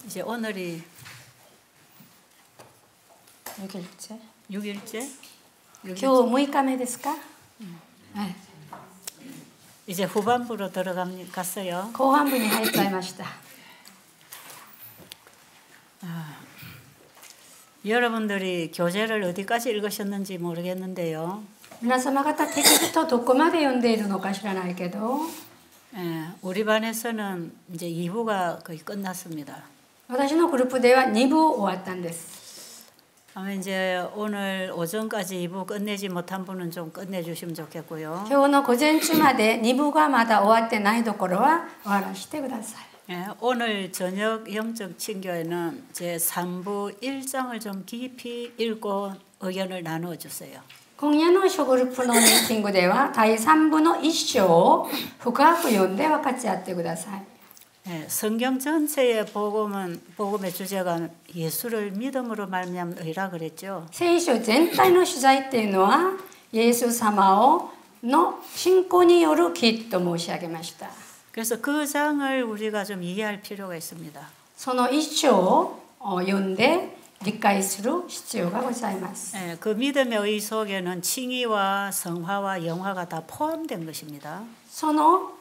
이제 오늘이 6일째. 6일째? 今日6日目ですか? 네. 이제 후반부로 들어갔어요. 後半部に入っちゃいました. 여러분들이 교재를 어디까지 읽으셨는지 모르겠는데요. 皆様方テキストどこまで読んでいるのか知らないけど, 우리 반에서는 이제 2부가 거의 끝났습니다. 私のグループでは2部終わったんです. 아마 이제 오늘 오전까지 2부 끝내지 못한 분은 좀 끝내주시면 좋겠고요. 今日の午前中まで2部がまだ終わってないところは終わらせてください. 오늘 저녁 영적 친교에는 제 3부 1장을 좀 깊이 읽고 의견을 나누어 주세요. 今夜の小グループのミーティングでは第3部の1章を深く読んで分かち合ってください. 성경 전체의 복음의 주제가 예수를 믿음으로 말미암은 의라 그랬죠. 聖書全体の取材っていうのはイエス様の信仰による義と申し上げました. 그래서 그 장을 우리가 좀 이해할 필요가 있습니다. その1章を読んで理解する必要がございます. 그 믿음의 의 속에는 칭의와 성화와 영화가 다 포함된 것입니다. その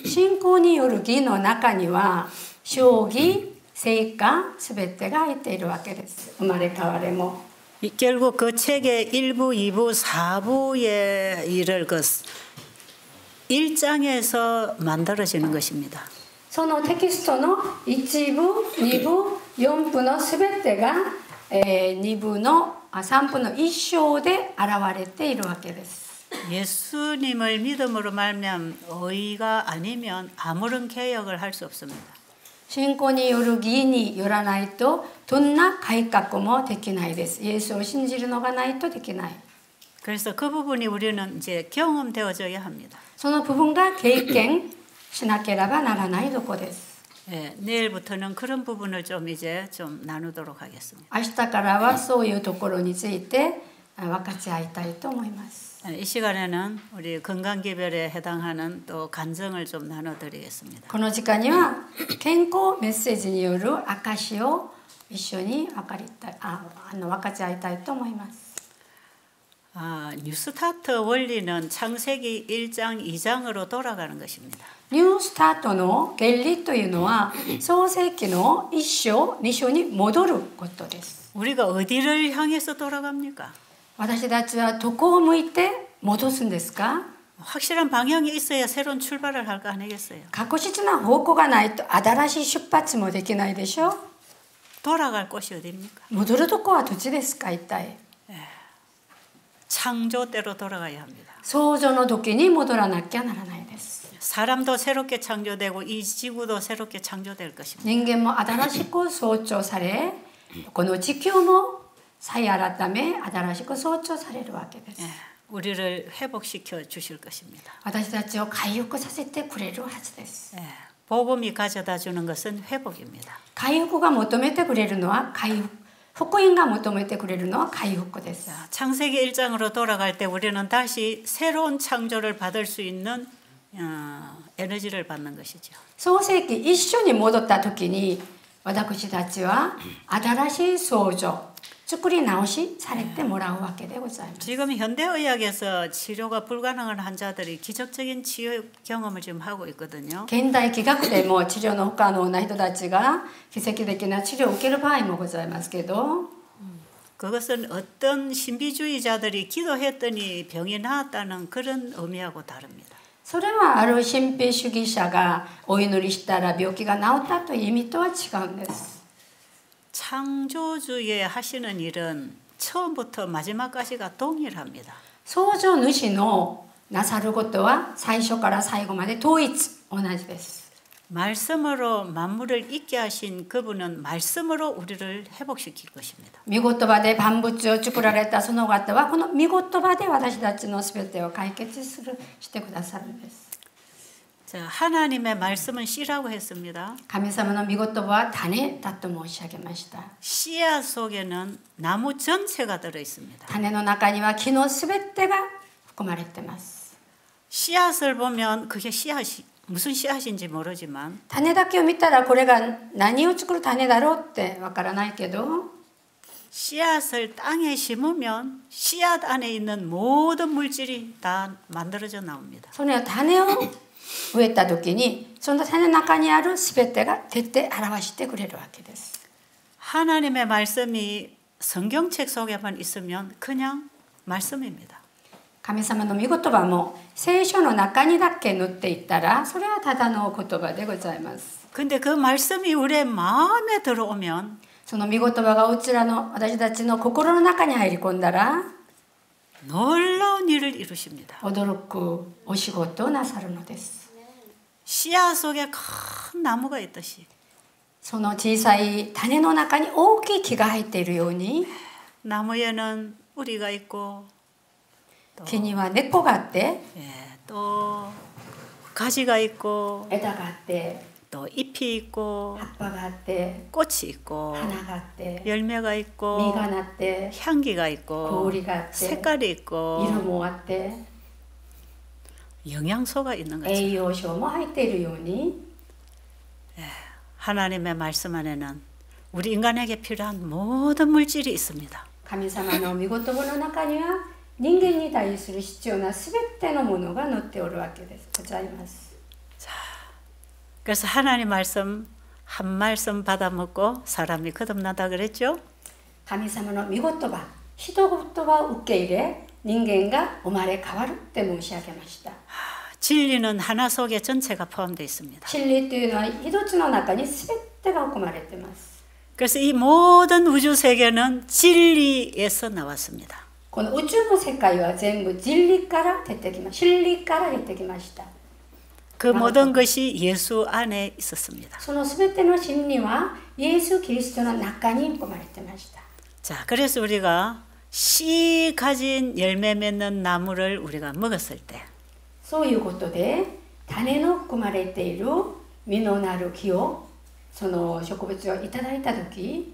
信仰による義の中には正義、聖化すべてが入っているわけです. 生まれ変われも. 결국 그 책의 1부, 2부, 4부의 일을 그 1장에서 만들어지는 것입니다. そのテキストの1部、2部、4部のすべてが2部の3部の1章で現れているわけです. 예수님을 믿음으로 말미암은 의가 아니면 아무런 개혁을 할 수 없습니다. 信仰による義によらないとどんな改革もできないです. イエスを信じるのがないとできない. 그래서 그 부분이 우리는 이제 경험되어져야 합니다. その部分が経験しなければならないところです. 내일부터는 그런 부분을 좀 이제 좀 나누도록 하겠습니다. 明日からはそういうところについて分かち合いたいと思います. 이 시간에는 우리 건강기별에 해당하는 또 간증을 좀 나눠드리겠습니다. この時間には健康メッセージによる証を一緒に分かち合いたいと思います. 뉴스타트 원리는 창세기 1장, 2장으로 돌아가는 것입니다. ニュースタートの原理というのは創世記の1章、2章に戻ることです. 우리가 어디를 향해서 돌아갑니까? 私たちはどこを向いて戻すんですか? 확실한 방향이 있어야 새로운 출발을 할 거 아니겠어요? 確実な方向がないと新しい出発もできないでしょ? 돌아갈 곳이 어디입니까? 戻るとこはどっちですか一体? 창조 때로 돌아가야 합니다. 創造の時に戻らなきゃならないです. 사람도 새롭게 창조되고 이 지구도 새롭게 창조될 것입니다. 人間も新しく創造され、この地球も再改め新しく創造されるわけです. 우리를 회복시켜 주실 것입니다. 私たちを回復させてくれるはずです. 복음이 가져다 주는 것은 회복입니다. 回復が求めてくれるのは回復. 福音が求めてくれるのは回復です. 창세기 1장으로 돌아갈 때 우리는 다시 새로운 창조를 받을 수 있는 에너지를 받는 것이죠. 創世記一緒に戻った時に私たちは新しい創造作り直しされてもらうわけでございます. 지금 현대의학에서 치료가 불가능한 환자들이 기적적인 치유 경험을 지금 하고 있거든요. 現代医学でも治療の不可能な人たちが奇跡的な治療を受ける場合もございますけど, 그것은 어떤 신비주의자들이 기도했더니 병이 나았다는 그런 의미하고 다릅니다. それはある神秘主義者がお祈りしたら病気が治ったという意味とは違うんです. 창조주의 하시는 일은 처음부터 마지막까지가 동일합니다. 創造主のなさることは最初から最後まで統一同じです. 말씀으로 만물을 있게 하신 그분은 말씀으로 우리를 회복시킬 것입니다. 御言葉で万物を作られたその方はこの御言葉で私たちのすべてを解決してくださるんです. 자, 하나님의 말씀은 씨라고 했습니다. 神様の御言葉は種だと申し上げました. 씨앗 속에는 나무 전체가 들어 있습니다. 種の中には木のすべてが含まれています. 씨앗을 보면 그게 씨앗이 무슨 씨앗인지 모르지만 種だけを見たらこれが何を作る種だろうってわからないけど 씨앗을 땅에 심으면 씨앗 안에 있는 모든 물질이 다 만들어져 나옵니다. その種を植えた時にその種の中にある全てが徹底表してくれるわけです。 하나님의 말씀이 성경책 속에만 있으면 그냥 말씀입니다. 神様の御言葉も聖書の中にだけ載っていったらそれはただの言葉でございます。 근데 그 말씀이 우리의 마음에 들어오면 その御言葉が私たちの心の中に入り込んだら 놀라운 일을 이루십니다. 驚くお仕事をなさるのです。 씨앗 속에 큰 나무가 있듯이 その小さい種の中に大きい木が入っているように 나무에는 뿌리가 있고 木には根っこがあって 또 가지가 있고 枝があって 또 잎이 있고 葉っぱがあって 꽃이 있고 花があって 열매가 実 있고 がなって 향기가 있고 香りがあって 색깔이 있고 色もあって 영양소가 있는 거죠. 栄養素も入っているように 하나님의 말씀 안에는 우리 인간에게 필요한 모든 물질이 있습니다. 神様の御言葉の中には人間に対する必要なすべてのものが載っておるわけです。ございます。 그래서 하나님 말씀 한 말씀 받아 먹고 사람이 거듭나다 그랬죠. 神様の御言葉、一言葉を受け入れ、人間が生まれ変わるって申し上げました。 진리는 하나 속에 전체가 포함되어 있습니다. 真理というのは一つの中にすべてが含まれています。 그래서 이 모든 우주 세계는 진리에서 나왔습니다. この宇宙の世界は全部真理から出てきました。真理から出てきました。 그 모든 것이 예수 안에 있었습니다. そのすべての真理はイエス・キリストの中に含まれていました。 자, 그래서 우리가 씨 가진 열매 맺는 나무를 우리가 먹었을 때 そういうことで種の含まれている実のなる木をその植物をいただいたとき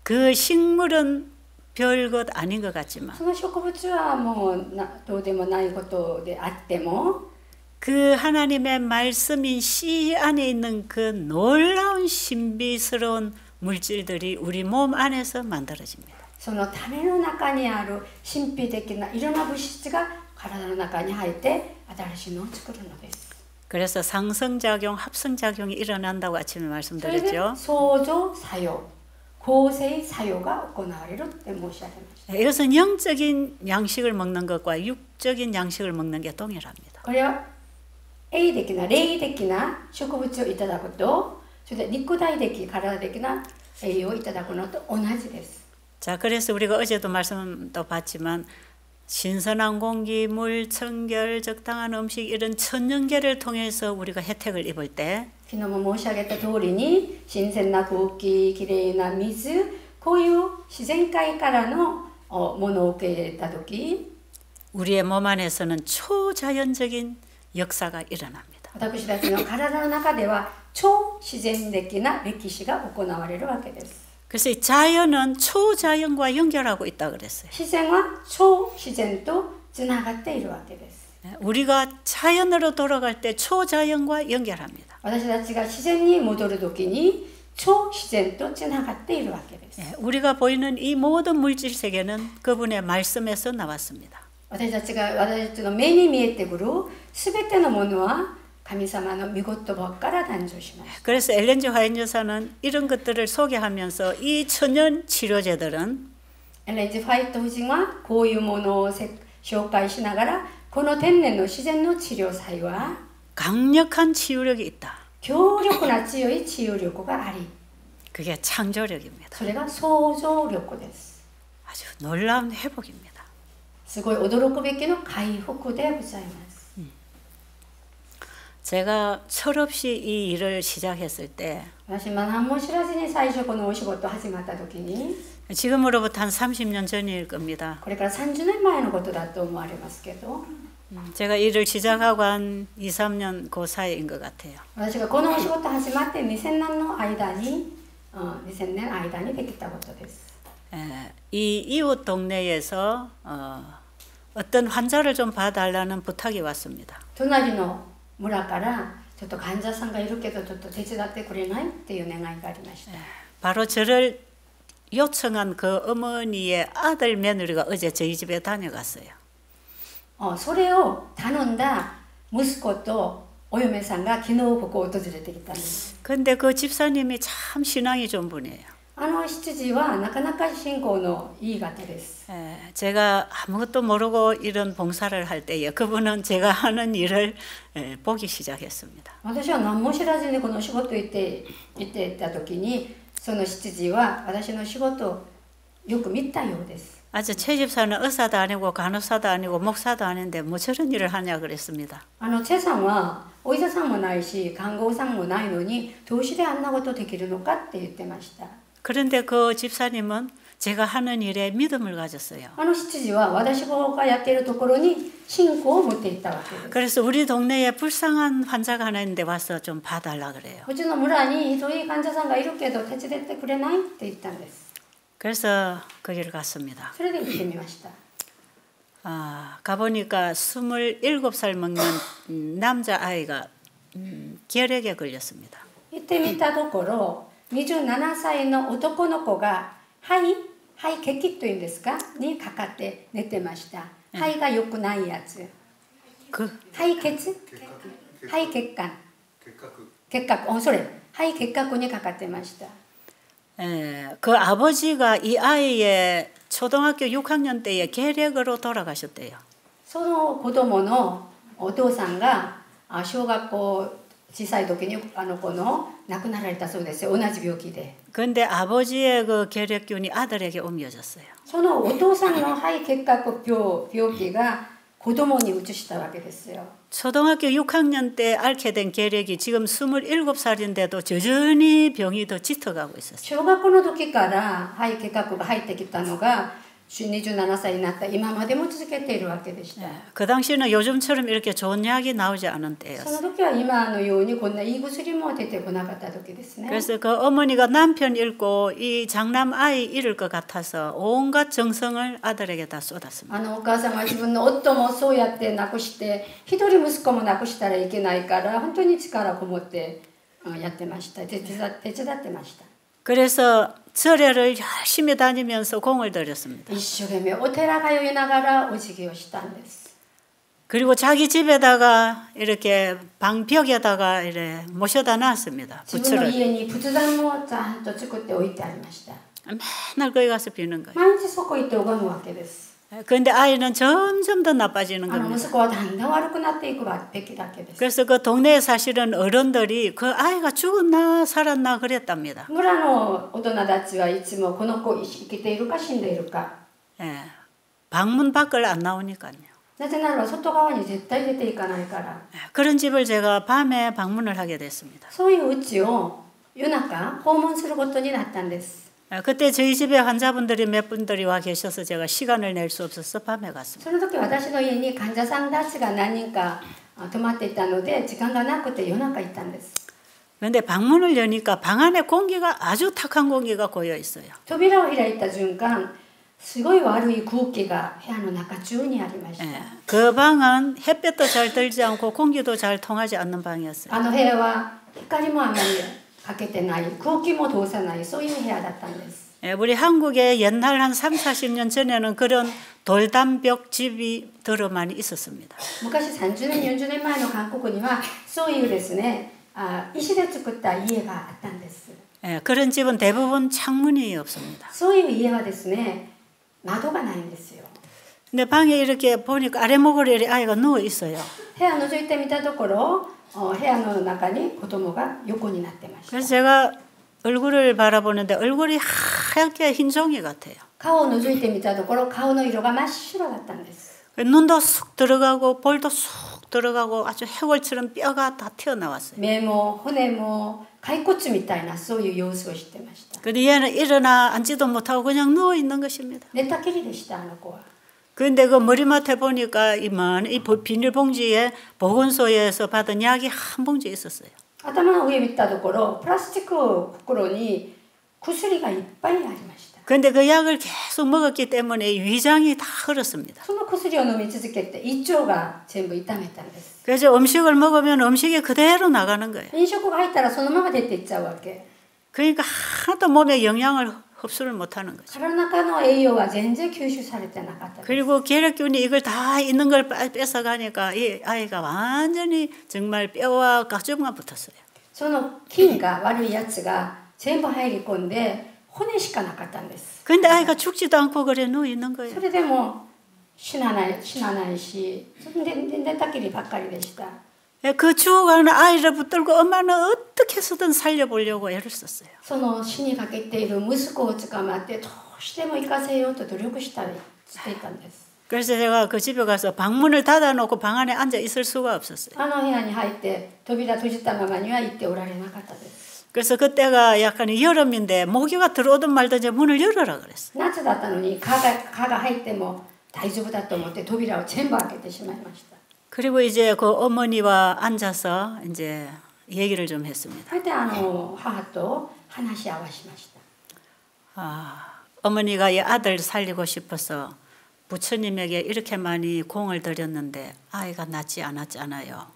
그 식물은 별것 아닌 것 같지만 その植物はもうどうでもないことであっても 그 하나님의 말씀인 씨 안에 있는 그 놀라운 신비스러운 물질들이 우리 몸 안에서 만들어집니다. その種の中にある神秘的ないろんな物質が体の中に入って新しいのを作るのです。 그래서 상승작용, 합성작용이 일어난다고 아침에 それで 말씀드렸죠. 相乗作用、構成作用が行われるって申し上げました。 이것은 영적인 양식을 먹는 것과 육적인 양식을 먹는 게 동일합니다. これは霊的な植物をいただくと、それで肉体的、体的な栄養をいただくのと同じです。 자, 그래서 우리가 어제도 말씀도 봤지만 신선한 공기, 물, 청결, 적당한 음식 이런 천연계를 통해서 우리가 혜택을 입을 때 昨日も申し上げた通りに新鮮な空気、きれいな水、こういう自然界からのものを受け入れたとき 우리의 몸 안에서는 초자연적인 역사가 일어납니다. 私たちの体の中では超自然的な歴史が行われるわけです。 그래서 이 자연은 초자연과 연결하고 있다 그랬어요. 自然は超自然とつながっているわけです。 우리가 자연으로 돌아갈 때 초자연과 연결합니다. 私たちが自然に戻るときに超自然とつながっているわけです。 우리가 보이는 이 모든 물질 세계는 그분의 말씀에서 나왔습니다. 私たちの目に見えてくるすべてのものは神様の御言葉から誕生しました。 그래서 엘렌지 화인 여사는 이런 것들을 소개하면서 이 천연 치료제들은 エレンジ・ファイト夫人はこういうものを紹介しながらこの天然の自然の治療剤は 강력한 치유력이 있다. 強力な強い治癒力があり 그게 창조력입니다. それが創造力です。 아주 놀라운 회복입니다. すごい驚くべきの回復でございます。 제가 철없이 이 일을 시작했을 때 私は何も知らずに最初このお仕事始まった時に 지금으로부터 한 30년 전일 겁니다. これから30年前のことだと思われますけど 제가 일을 시작하고 한 2, 3년 그 사이인 것 같아요. 私がこのお仕事始まって2000年の間に2000年間にできたことです。 이 이웃 동네에서 어떤 환자를 좀 봐달라는 부탁이 왔습니다. 隣の村からちょっと患者さんがいるけどちょっと手伝ってくれないっていう願いがありました。 바로 저를 요청한 그 어머니의 아들 며느리가 어제 저희 집에 다녀갔어요. それを頼んだ息子とお嫁さんが昨日ここを訪れてきたんです。 근데 그 집사님이 참 신앙이 좋은 분이에요. 執事はなかなか信仰のいい方です。 제가 아무것도 모르고 이런 봉사를 할 때에 그분은 제가 하는 일을 보기 시작했습니다. 私は何も知らずにこの仕事行っていた時にその執事は私の仕事をよく見たようです。 아주 최 집사는 의사도 아니고 간호사도 아니고 목사도 아닌데 뭐 저런 일을 하냐 그랬습니다. チェさんはお医者さんもないし看護師さんもないのにどうしてあんなことできるのかって言ってました。 그런데 그 집사님은 제가 하는 일에 믿음을 가졌어요. 執事は私がやっているところに信仰を持っていったわけです。 그래서 우리 동네에 불쌍한 환자가 하나 있는데 와서 좀 봐달라 그래요. うちの村にそういう患者さんがいるけど手伝ってくれないって言ったんです。 그래서 거기를 갔습니다. それで行ってみました。 가보니까 27살 먹는 남자아이가 결핵에 걸렸습니다. 行ってみたところ27歳の男の子が肺血というんですかにかかって寝てました。肺が良くないやつ。肺血管それ肺結核にかかってました。 그 아버지가 이 아이의 초등학교 6학년 때에 결핵으로 돌아가셨대요. その子供のお父さんが小学校小さい時に子の亡くなられたそうですよ。同じ病気で。 근데 아버지의 그 결핵균이 아들에게 옮겨졌어요. そのお父さんの肺結核病気が子供に移したわけですよ。 초등학교 6학년 때 앓게 된 결핵이 지금 27살인데도 여전히 병이 더 짙어가고 있었어요. 小学校の時から肺結核が入ってきたのが27歳になった今までも続けているわけでした。 그 당시는 요즘처럼 이렇게 좋은 약이 나오지 않은 そ 때였어요. の時は今のようにこんないい薬も出てこなかった時ですね。 그래서 그 어머니가 남편 잃고 이 장남 아이 잃을 것 같아서 온갖 정성을 아들에게 다 쏟았습니다. お母さんは自分の夫もそうやって亡くして一人息子も亡くしたらいけないから本当に力をこもってやってました。手伝ってました。 그래서 절에를 열심히 다니면서 공을 들였습니다. 一生懸命お寺通いながらお辞儀をしたんです。 그리고 자기 집에다가 이렇게 방벽에다가 이렇게 모셔다 놨습니다. 自分の 부츠를. 家に仏壇もちゃんと作っておいてありました。 맨날 거기 가서 비는 거예요. 毎日そこ行って拝むわけです。 그런데 아이는 점점 더 나빠지는 息 겁니다. 子はだんだん悪くなっていくべきだけです。 그래서 그 동네에 사실은 어른들이 그 아이가 죽었나 살았나 그랬답니다. 村の大人たちはいつもこの子生きているか死んでいるか。 예, 방문 밖을 안 나오니까요. なぜなら外側に絶対出ていかないから。 그런 집을 제가 밤에 방문을 하게 됐습니다. そういう家を夜中訪問することになったんです。 그때 저희 집에 환자분들이 몇 분들이 와 계셔서 제가 시간을 낼 수 없어서 밤에 갔습니다. その時私の家に患者さんたちが何人か泊まっていたので時間がなくて夜中行ったんです。 그런데 방문을 여니까 방 안에 공기가 아주 탁한 공기가 고여 있어요. 扉を開いた瞬間すごい悪い空気が部屋の中中にありました。 그 방은 햇볕도 잘 들지 않고 공기도 잘 통하지 않는 방이었어요. 部屋は光もあまりかけてない空気も通さないそういう部屋だったんです。 우리 한국에 옛날 한 3, 40년 전에는 그런 돌담벽 집이 더러 많이 있었습니다. 昔30年40年前の韓国にはそういうですね石で作った家があったんです。 그런 집은 대부분 창문이 없습니다. そういう家はですね窓がないんですよ。 근데 방에 이렇게 보니까 아래목을 아이가 누워 있어요. 部屋を覗いてみたところ部屋の中に子供が横になってました。 그래서 제가 얼굴을 바라보는데 얼굴이 하얗게 흰 종이 같아요. 顔を覗いてみたところ顔の色が真っ白だったんです。 눈도 쑥 들어가고 볼도 쑥 들어가고 아주 해골처럼 뼈가 다 튀어나왔어요. 目も骨も骸骨みたいなそういう様子をしてました。 근데 얘는 일어나 앉지도 못하고 그냥 누워 있는 것입니다. 寝たきりでした子は。 그런데 그 머리맡에 보니까 이 비닐봉지에 보건소에서 받은 약이 한 봉지 있었어요. 頭の上見たところプラスチック袋に薬がいっぱいありました。 근데 그 약을 계속 먹었기 때문에 위장이 다 흐렸습니다. その薬を飲み続けて胃腸が全部痛めたんです。 그래서 음식을 먹으면 음식이 그대로 나가는 거예요. 飲食が入ったらそのまま出ていっちゃうわけ。 그러니까 하나도 몸에 영양을 흡수를 못하는 거죠. 体の中の栄養は全然吸収されてなかったです。 그리고 계력균이 이걸 다 있는 걸 뺏어가니까 이 아이가 완전히 정말 뼈와 가죽만 붙었어요. その菌が悪いやつが全部入り込んで骨しかなかったんです。 근데 아이가 죽지도 않고 그래 누워 있는 거예요. それでも死なないし、寝たきりばっかりでした。 그 죽어가는 아이를 붙들고 엄마는 어떻게 해서든 살려보려고 애를 썼어요. その死にかけている息子を捕まってどうしても生かせようと努力していたんです。 그래서 제가 그 집에 가서 방문을 닫아놓고 방 안에 앉아 있을 수가 없었어요. あの部屋に入って扉閉じたままには行っておられなかったです。 그래서 그때가 약간 여름인데 모기가 들어오든 말든 이제 문을 열어라 그랬어요. 夏だったのに蚊が入っても大丈夫だと思って扉を全部開けてしまいました。 그리고 이제 그 어머니와 앉아서 이제 얘기를 좀 했습니다. それで母と話し合わしました。 어머니가 이 아들 살리고 싶어서 부처님에게 이렇게 많이 공을 들였는데 아이가 낫지 않았잖아요.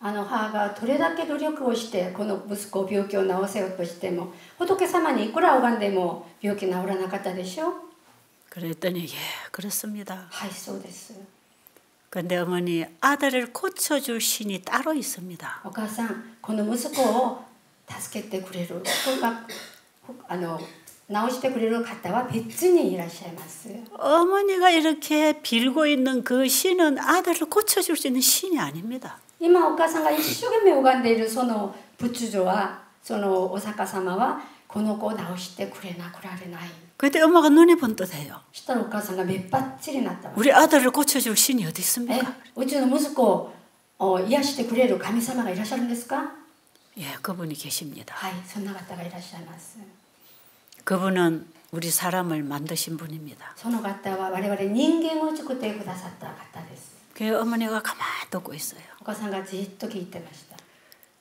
母がどれだけ努力をしてこの息子を病気を治せようとしても仏様にいくら拝んでも病気治らなかったでしょ。 그랬더니 예 그렇습니다. はい、そうです。 근데 어머니 아들을 고쳐줄 신이 따로 있습니다. お母さん、この息子を助けてくれる治してくれる方は別にいらっしゃいます。 어머니가 이렇게 빌고 있는 그 신은 아들을 고쳐줄 수 있는 신이 아닙니다. 今お母さんが一生懸命拝んでいるその仏女はそのお釈迦様はこの子を治してくれなくられない。 그때 엄마가 눈이 번뜩해요. そしたらお母さんが目っぱっちりになったわ。 우리 아들을 고쳐줄 신이 어디 있습니까? うちの息子を癒してくれる神様がいらっしゃるんですか？ 예, 그분이 계십니다. はい、そんな方がいらっしゃいます。 그분은 우리 사람을 만드신 분입니다. その方は我々人間を作ってくださった方です。 그 어머니가 가만히 듣고 있어요. お母さんがじっと聞いてました。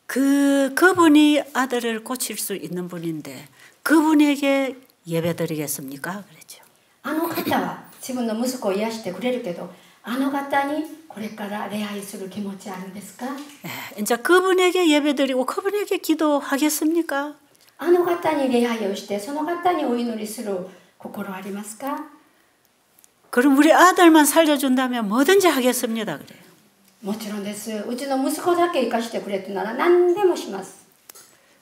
그분이 아들을 고칠 수 있는 분인데 그분에게 예배드리겠습니까? 그랬죠. あの方は自分の息子を癒してくれるけど、あの方にこれから礼拝する気持ちあるんですか？ 예, 이제 그분에게 예배드리고 그분에게 기도하겠습니까? あの方に礼拝をしてその方にお祈りする心ありますか？ 그럼 우리 아들만 살려준다면 뭐든지 하겠습니다. 그래요. もちろんです。うちの息子だけ生かしてくれってなら何でもします。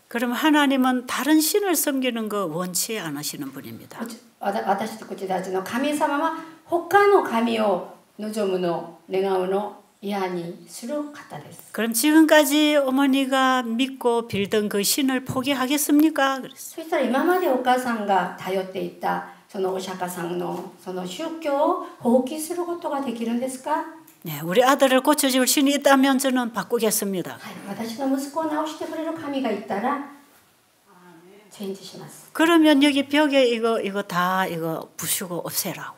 그럼 하나님은 다른 신을 섬기는 거 원치 않으시는 분입니다. 私たちの神様は他の神を望むの願うの嫌にする方です。 그럼 지금까지 어머니가 믿고 빌던 그 신을 포기하겠습니까? 그랬어요. そしたら今までお母さんが頼っていたそのお釈迦さんのその宗教を放棄することができるんですか？ 네, 우리 아들을 고쳐줄 신이 있다면 저는 바꾸겠습니다. はい、私の息子を治してくれる神がいたらチェンジします。 그러면 여기 벽에 이거 다 이거 부수고 없애라고.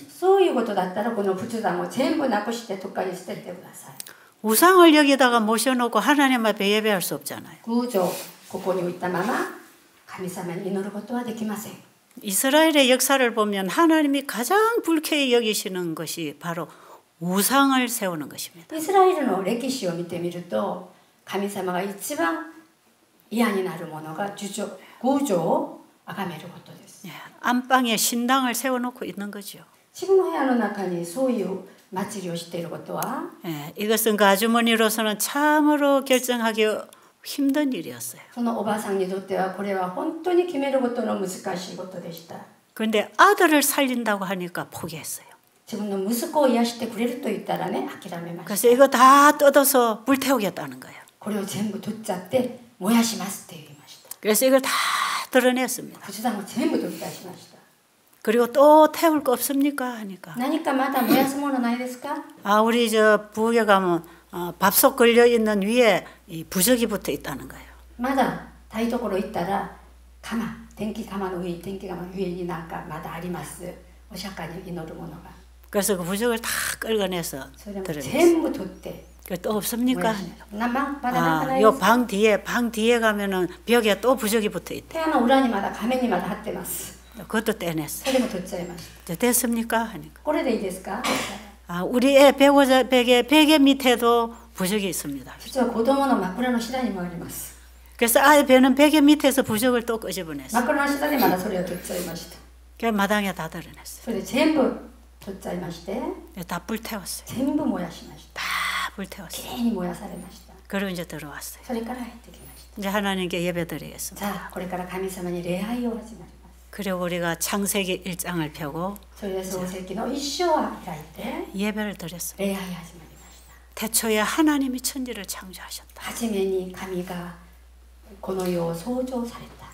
そういうことだったらこの仏壇を全部なくしてどっかに捨ててください。 우상을 여기다가 모셔놓고 하나님 앞에 예배할 수 없잖아요. 偶像ここに置いたまま神様に祈ることはできません。 이스라엘의 역사를 보면 하나님이 가장 불쾌히 여기시는 것이 바로 우상을 세우는 것입니다. イスラエルの歴史を見てみると神様が一番嫌になるものが偶像を崇めることです。 안방에 신당을 세워놓고 있는 거죠. 自分の部屋の中にそういう祭りをしていることは 이것은 그 아주머니로서는 참으로 결정하기 힘든 일이었어요. そのおばあさんにとってはこれは本当に決めることの難しいことでした。 그런데 아들을 살린다고 하니까 포기했어요. 自分の息子を癒してくれると言ったらね、諦めました。 그래서 이거 다 뜯어서 불태우겠다는 거예요. これを全部取っちゃって燃やしますって言いました。 그래서 이걸 다 드러냈습니다. 仏壇を全部取り出しました。 그리고 또 태울 거 없습니까? 하니까 何かまだ燃やすものないですか？ 우리 저 부엌에 가면 밥솥 걸려 있는 위에 이 부적이 붙어 있다는 거예요. まだ台所行ったら電気釜の上になんかまだあります。お釈迦に祈るものが。 그래서 그 부적을 다 끌어내서 それも 드러냈어요. 全部取って또 없습니까? 방 방 뒤에 가면은 벽에 또 부적이 붙어 있대. 部屋の裏にまだ壁にまだ貼ってます。 그것도 떼냈어. それも取っちゃいました。 됐습니까? 하니까. これでいいですか？ 우리 애 베개 밑에도 부적이 있습니다. 実は子供の枕の下にもあります。 그래서 아이 배는 베개 밑에서 부적을 또 끄집어냈어. 枕の下にまだそれを取っちゃいました。 그 마당에 다 드러냈어. それで全部取っちゃいまして、 다 불태웠어요. 全部燃やしました。 다 불태웠어요. きれいに燃やされました。 그리고 이제 들어왔어요. それから入ってきました。 이제 하나님께 예배드리겠습니다. さあこれから神様に礼拝を始まります。 그리고 우리가 창세기 1장을 펴고 それで創世記の一章を開いて 예배를 드렸습니다. 礼拝始まりました。 태초에 하나님이 천지를 창조하셨다. 初めに神がこの世を創造された。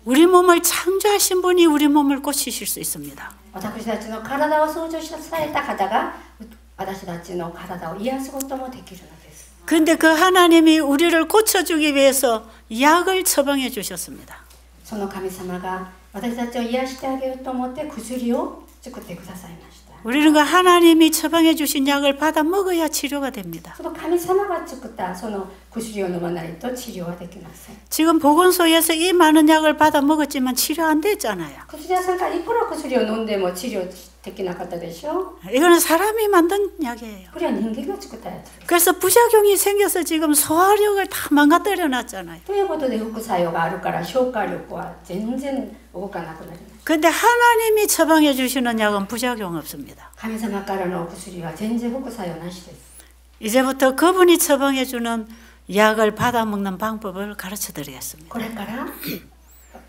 우리 몸을 창조하신 분이 우리 몸을 고치실 수 있습니다. 私たちの体を創造された方が私たちの体を癒すこともできるのです。 근데 그 하나님이 우리를 고쳐주기 위해서 약을 처방해 주셨습니다. その神様が私たちを癒してあげようと思って薬を作ってくださいました。 우리는 그 하나님이 처방해 주신 약을 받아 먹어야 치료가 됩니다. その神様が作ったその薬を飲まないと治療はできません。 지금 보건소에서 이 많은 약을 받아 먹었지만 치료 안 됐잖아요. 薬屋さんからいくら薬を飲んでも治療できなかったでしょ。 이거는 사람이 만든 약이에요. これは人間が作ったやつです。 그래서 부작용이 생겨서 지금 소화력을 다 망가뜨려 놨잖아요. ということで副作用があるから消化力は全然動かなくなります。 근데 하나님이 처방해 주시는 약은 부작용 없습니다. 神様からのお薬は全然副作用なしです。 이제부터 그분이 처방해 주는 약을 받아 먹는 방법을 가르쳐 드리겠습니다. これから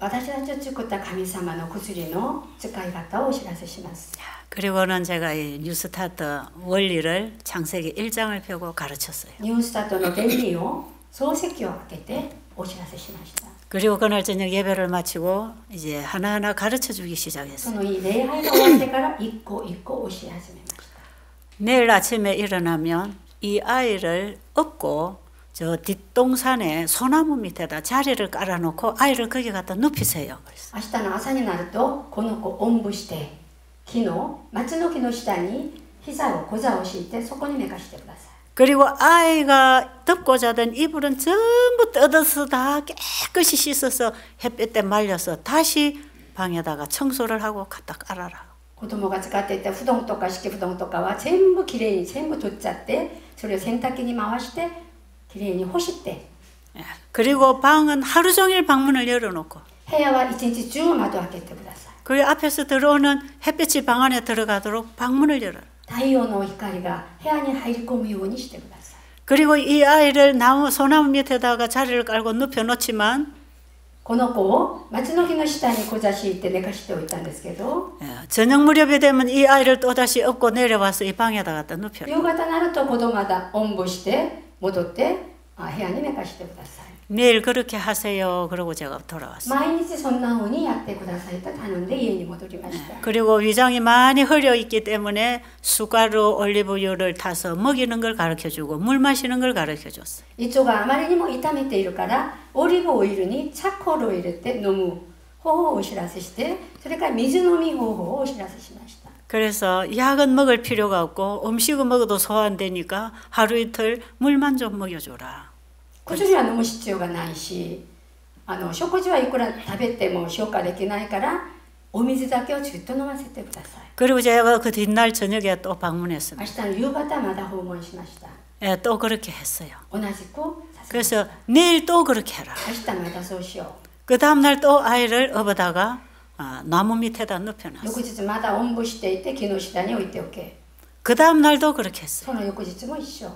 私たちを作った神様の薬の使い方をお知らせします。 그리고는 제가 이 뉴스타트 원리를 창세기 1장을 펴고 가르쳤어요. ニュースタートの原理を漱石を開けてお知らせしました。 그리고 그날 저녁 예배를 마치고 이제 하나하나 가르쳐 주기 そ 시작했어요. の礼拝が終わってから一個一個教え始めました。 내일 아침에 일어나면 이 아이를 업고 저 뒷동산에 소나무 밑에다 자리를 깔아놓고 아이를 거기 갖다 눕히세요. 明日の朝になるとこの子をおんぶして松の木の下に膝を小座を敷いてそこに寝かしてください。 그리고 아이가 덮고 자던 이불은 전부 뜯어서 다 깨끗이 씻어서 햇볕에 말려서 다시 방에다가 청소를 하고 갖다 깔아라. 子供が使っていた布団とか敷布団とかは全部きれいに全部取っちゃってそれを洗濯機に回してきれいに干して 그리고 방은 하루 종일 방문을 열어놓고 部屋は一日中窓を開けてください。 그 앞에서 들어오는 햇빛이 방 안에 들어가도록 방문을 열어라. 太陽の光が部屋に入り込むようにしてください。 그리고 이 아이를 소나무 밑에다가 자리를 깔고 눕혀놓지만 この子を松の木の下に小座敷いて寝かしておいたんですけど 저녁 무렵이 되면 이 아이를 또다시 업고 내려와서 이 방에다 갖다 눕혀라. 夕方になると子供がおんぶして戻って部屋に寝かしてください。 매일 그렇게 하세요. 그러고 제가 돌아왔어요. 毎日そんな風にやってくださいと頼んで家に戻りました。 그리고 위장이 많이 흐려 있기 때문에 숟가루 올리브유를 타서 먹이는 걸 가르쳐주고 물 마시는 걸 가르쳐줬어요. 胃腸があまりにも痛めているからオリーブオイルにチャコールを入れて飲む方法をお知らせしてそれから水飲み方法をお知らせしました。 그래서 약은 먹을 필요가 없고 음식을 먹어도 소화 안 되니까 하루 이틀 물만 좀 먹여줘라. 薬は飲む必要がないし食事はいくら食べても消化できないからお水だけをずっと飲ませてください。 그리고 제가 그 뒷날 저녁에 또 방문했습니다. 明日の夕方まだ訪問しました。 예, 또 그렇게 했어요. 同じくさせました。 그래서 내일 또 그렇게 해라. 明日またそうしよう。 그 다음날 또 아이를 업어다가 나무 밑에다 눕혀놨어요. 翌日まだおんぶしていて木の下に置いておけ。 그 다음날도 그렇게 했어요. その翌日も一緒。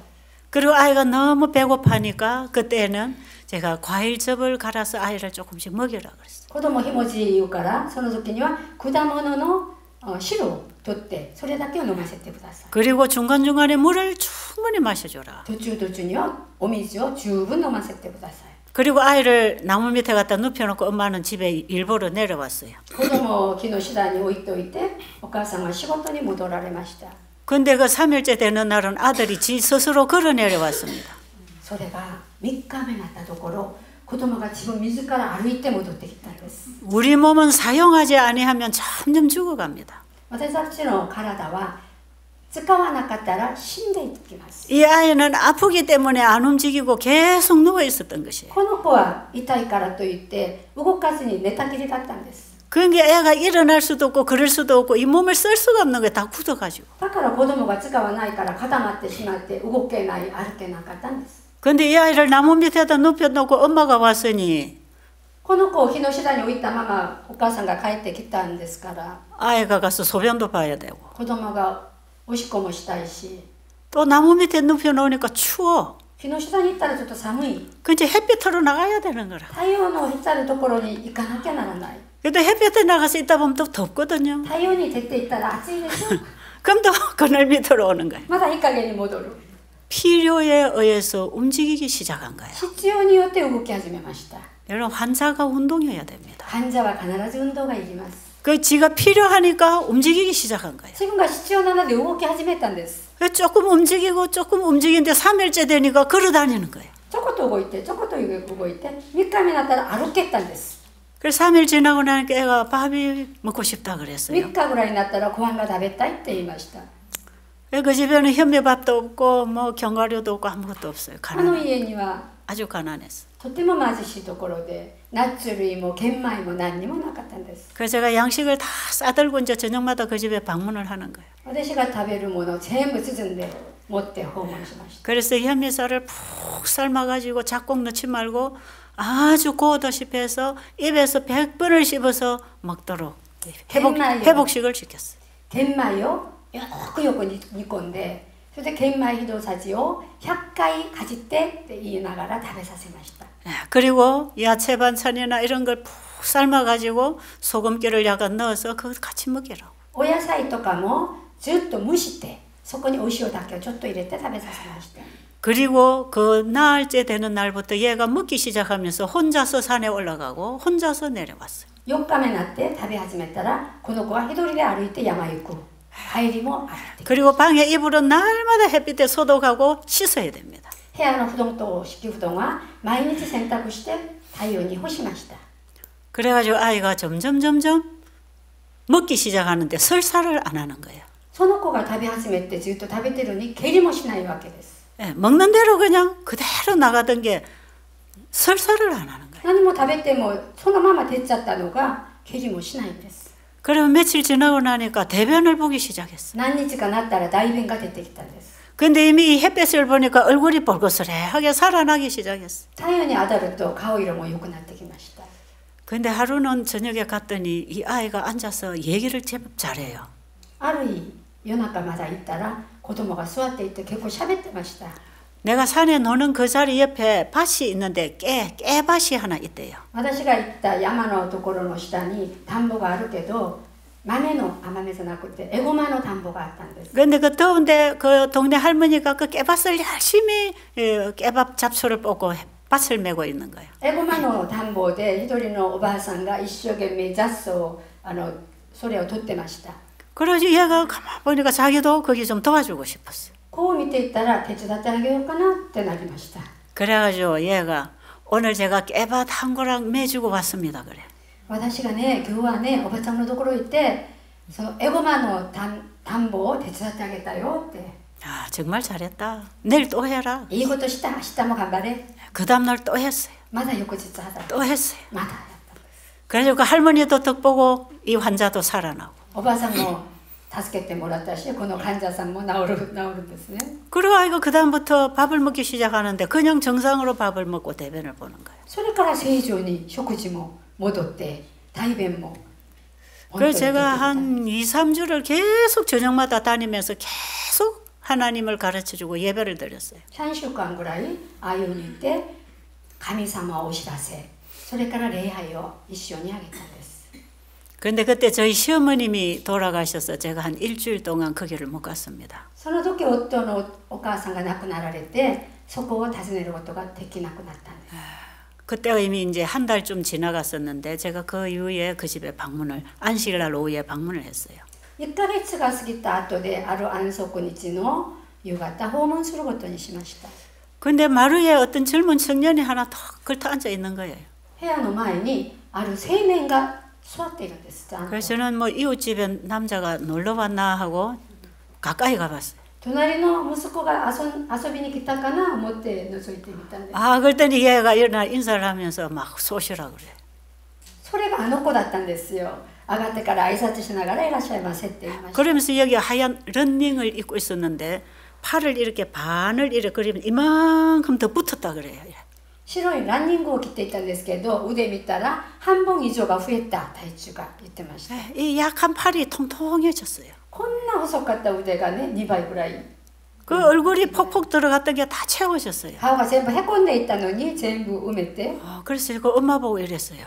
그리고 아이가 너무 배고파니까 그때는 제가 과일즙을 갈아서 아이를 조금씩 먹이라 그랬어요. 子供ひもじ言うからその時には果物の汁を取ってそれだけを飲ませてください。 그리고 중간중간에 물을 충분히 마셔줘라. 途中にはお水を十分飲ませてください。 그리고 아이를 나무 밑에 갖다 눕혀놓고 엄마는 집에 일보러 내려왔어요. 子供を木の下に置いておいてお母さんは仕事に戻られました。 근데 그 3일째 되는 날은 아들이 지 스스로 걸어 내려왔습니다. それが3日目になったところ子供が自分自ら歩いて戻ってきたんです。 우리 몸은 사용하지 아니하면 점점 죽어갑니다. 私たちの体は使わなかったら死んでいきます。 이 아이는 아프기 때문에 안 움직이고 계속 누워 있었던 것이에요. この子は痛いからといって動かずに寝たきりだったんです。 그러니까 애가 일어날 수도 없고 그럴 수도 없고 이 몸을 쓸 수가 없는 게 다 굳어가지고. だから子供が使わないから固まってしまって動けない歩けなかったんです。 근데 이 아이를 나무 밑에다 눕혀놓고 엄마가 왔으니 この子を日の下に置いたままお母さんが帰ってきたんですから 아이가 가서 소변도 봐야 되고 子供がおしっこもしたいし 또 나무 밑에 눕혀놓으니까 추워. 日の下に行ったらちょっと寒い 근데 햇빛으로 나가야 되는 거라. 太陽の光るところに行かなきゃならない 근데 햇빛에 나가서 있다 보면 또 덥거든요. 太陽に出て行ったら暑いでしょ 그럼 또 그늘 밑으로 오는 거예요. まだ日陰に戻る 필요에 의해서 움직이기 시작한 거예요. 必要によって動き始めました 여러분 환자가 운동해야 됩니다. 患者は必ず運動がいります 그 지가 필요하니까 움직이기 시작한 거예요. 自分が必要なので動き始めたんです 조금 움직이고 조금 움직이는데 3일째 되니까 걸어다니는 거예요. ちょこっと動いてちょこっと動いて3日目になったら歩けたんです 그래서 3일 지나고 나니까 애가 밥이 먹고 싶다 3 그랬어요. 日ぐらいになったらご飯が食べたいって言いました 그 집에는 현미밥도 없고 뭐 견과류도 없고 아무것도 없어요. あの 가난해. 家には 아주 가난했어. とても貧しいところでナッツ類も玄米も何にもなかったんです 그래서 제가 양식을 다 싸들고 이제 저녁마다 그 집에 방문을 하는 거예요. 私が食べるものを全部包んで持って訪問しました 그래서 현미쌀을 푹 삶아가지고 작곡 넣지 말고 아주 구워다시피 해서 입에서 100번을 씹어서 먹도록 회복식을 시켰어요. 玄米をよくよく煮込んでそれで玄米ひとさじを100回かじってって言いながら食べさせました 그리고 야채 반찬이나 이런 걸 푹 삶아가지고 소금기를 약간 넣어서 그거 같이 먹이라고. お野菜とかもずっと蒸してそこにお塩だけをちょっと入れて食べさせました 그리고 그 나흘째 되는 날부터 얘가 먹기 시작하면서 혼자서 산에 올라가고 혼자서 내려왔어요. 4日目になって食べ始めたらこの子は一人で歩いて山へ行く帰りも歩いて 그리고 방에 이불은 날마다 햇빛에 소독하고 씻어야 됩니다. 部屋の布団と敷布団は毎日洗濯して太陽に干しました 그래가지고 아이가 점점 먹기 시작하는데 설사를 안 하는 거예요. その子が食べ始めてずっと食べてるのに下痢もしないわけです 예, 먹는 대로 그냥 그대로 나가던 게 설사를 안 하는 거예요. 何も食べてもそのまま出ちゃったのが下痢もしないんです 그러면 며칠 지나고 나니까 대변을 보기 시작했어요. 何日かなったら大便が出てきたんです 근데 이미 이 햇빛을 보니까 얼굴이 뻘겋게 살아나기 시작했어요. 太陽に当たると顔色も良くなってきました 근데 하루는 저녁에 갔더니 이 아이가 앉아서 얘기를 제법 잘해요. ある日夜中まだ行ったら子供が座っていて結構喋ってました 내가 산에 노는 그 자리 옆에 밭이 있는데 깨밭이 하나 있대요. 私が行った山のところの下に田んぼがあるけど豆の甘豆じゃなくてエゴマの田んぼがあったんです 근데 그 더운데 그 동네 할머니가 그 깨밭을 열심히 깨밥 잡초를 뽑고 밭을 메고 있는 거예요. エゴマの田んぼで一人のおばあさんが一生懸命雑草をそれを取ってました 그래서 얘가 가만 보니까 자기도 거기 좀 도와주고 싶었어요. こう見ていったら手伝ってあげようかなってなりました 그래가지고 얘가 오늘 제가 깨밭 한 고랑 매주고 왔습니다. 그래. 私がね今日はねおばちゃんのところ行ってそのエゴマの田んぼを手伝ってあげたよって 아 정말 잘했다. 내일 또 해라. いいことした明日も頑張れ 그 다음날 또 했어요. まだ翌日働く 또 했어요. まだやったんです 그래서 그 할머니도 덕 보고 이 환자도 살아나고. おばあさんも助けてもらったしこの患者さんも治るんですね 그리고 아이가 그 다음부터 밥을 먹기 시작하는데 그냥 정상으로 밥을 먹고 대변을 보는 거예요. それから正常に食事も戻って大便も 그래서 제가 한 2, 3주를 계속 저녁마다 다니면서 계속 하나님을 가르쳐주고 예배를 드렸어요. 3週間ぐらいああいうふうに言って神様をお知らせそれから礼拝を一緒にあげたんです 그런데 그때 저희 시어머님이 돌아가셔서 제가 한 일주일 동안 거기를 못 갔습니다. その時夫のお母さんが亡くなられてそこを訪ねることができなくなったんです 그때가 이미 이제 한 달쯤 지나갔었는데 제가 그 이후에 그 집에 방문을 안식일날 오후에 방문을 했어요. 1ヶ月が過ぎた後である安息日の夕方訪問することにしました 근데 마루에 어떤 젊은 청년이 하나 턱 걸터 앉아 있는 거예요. 部屋の前にある青年が座っているんです 그래서 저는 뭐 이웃집에 남자가 놀러 왔나 하고 가까이 가봤어요. 隣の息子が遊びに来たかな思って覗いてみたんです。 아, 그랬더니 얘가 일어나 인사를 하면서 막 쏘시라 그래. それがあの子だったんですよ。上がってから挨拶しながらいらっしゃいませって言いました。 그러면서 여기 하얀 런닝을 입고 있었는데 팔을 이렇게 반을 이렇게 그리면 이만큼 더 붙었다 그래요. 白いランニングを着ていたんですけど、腕見たら半分以上が増えた体重が言ってました。 이 약한 팔이 통통해졌어요. こんな細かった腕がね、2倍ぐらい。 그 얼굴이 퍽퍽 들어갔던 게 다 채워졌어요. 顔が全部へこんでいったのに全部埋めて、 그래서 그 엄마 보고 이랬어요.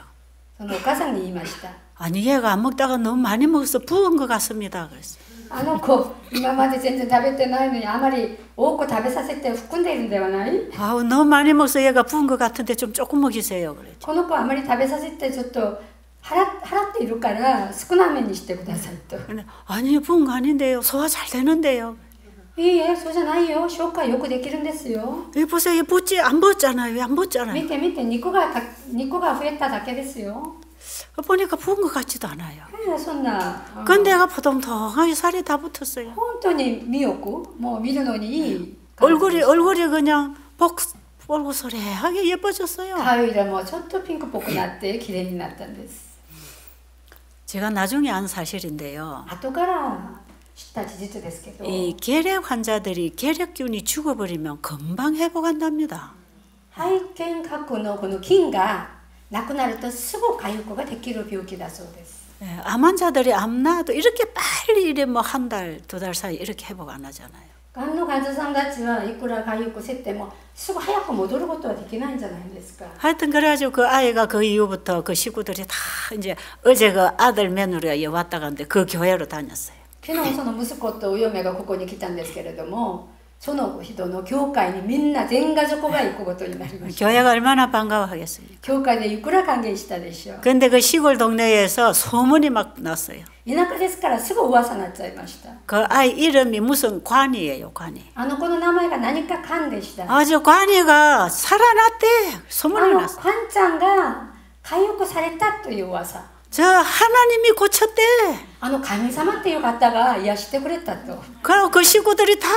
そのお母さんに言いました。 아니 얘가 안 먹다가 너무 많이 먹어서 부은 것 같습니다. 그랬어요. あの子、今まで全然食べてないのにあまり多く食べさせて含んでいるんではない？ 아우 너무 많이 먹어서 얘가 부은 것 같은데 좀 조금 먹이세요. 그랬죠. この子あまり食べさせてちょっと払っているから少なめにしてくださいと。 아니 부은 거 아닌데요. 소화 잘 되는데요. いいえ、そうじゃないよ。消化よくできるんですよ。 이 보세요. 붓지 안 붓잖아요. 안 붓잖아요. 見て見て、肉が増えただけですよ。 보니까 부은 것 같지도 않아요. そんな。 근데 내가 포동통하게 살이 다 붙었어요. 本当に見よく、もう見るのにいい。 얼굴이 그냥 볼고소래하게 예뻐졌어요. 顔色もちょっとピンクっぽくなって綺麗になったんです。 제가 나중에 안 사실인데요. 後から知った事実ですけど。 이 결핵 환자들이 결핵균이 죽어버리면 금방 회복한답니다. 肺結核のこの菌がなくなるとすぐ回復ができる病気だそうです。 예, 암 환자들이 암 나아도 이렇게 빨리 이래 뭐 한 달, 두 달 사이 이렇게 회복 안 하잖아요. がんの患者さんたちはいくら回復してもすぐ早く戻ることはできないんじゃないですか。 하여튼 그래가지고 그 아이가 그 이후부터 그 식구들이 다 이제 어제 그 아들 며느리가 왔다 갔는데 그 교회로 다녔어요. 昨日その息子とお嫁がここに来たんですけれども、その人の教会にみんな全家族が行くことになりました。 교회가 얼마나 반가워하겠습니까? 教会でいくら歓迎したでしょう。 근데 그 시골 동네에서 소문이 막 났어요. 田舎ですからすぐ噂になっちゃいました。 그 아이 이름이 무슨 관이에요, 관이. あの子の名前が何かカンでした。아주 관이가 살아났대. あ 소문이 の 났어. カンちゃんが回復されたという噂。 저 하나님이 고쳤대. あの神様っていう方が癒してくれたと。 그리고 그 식구들이 다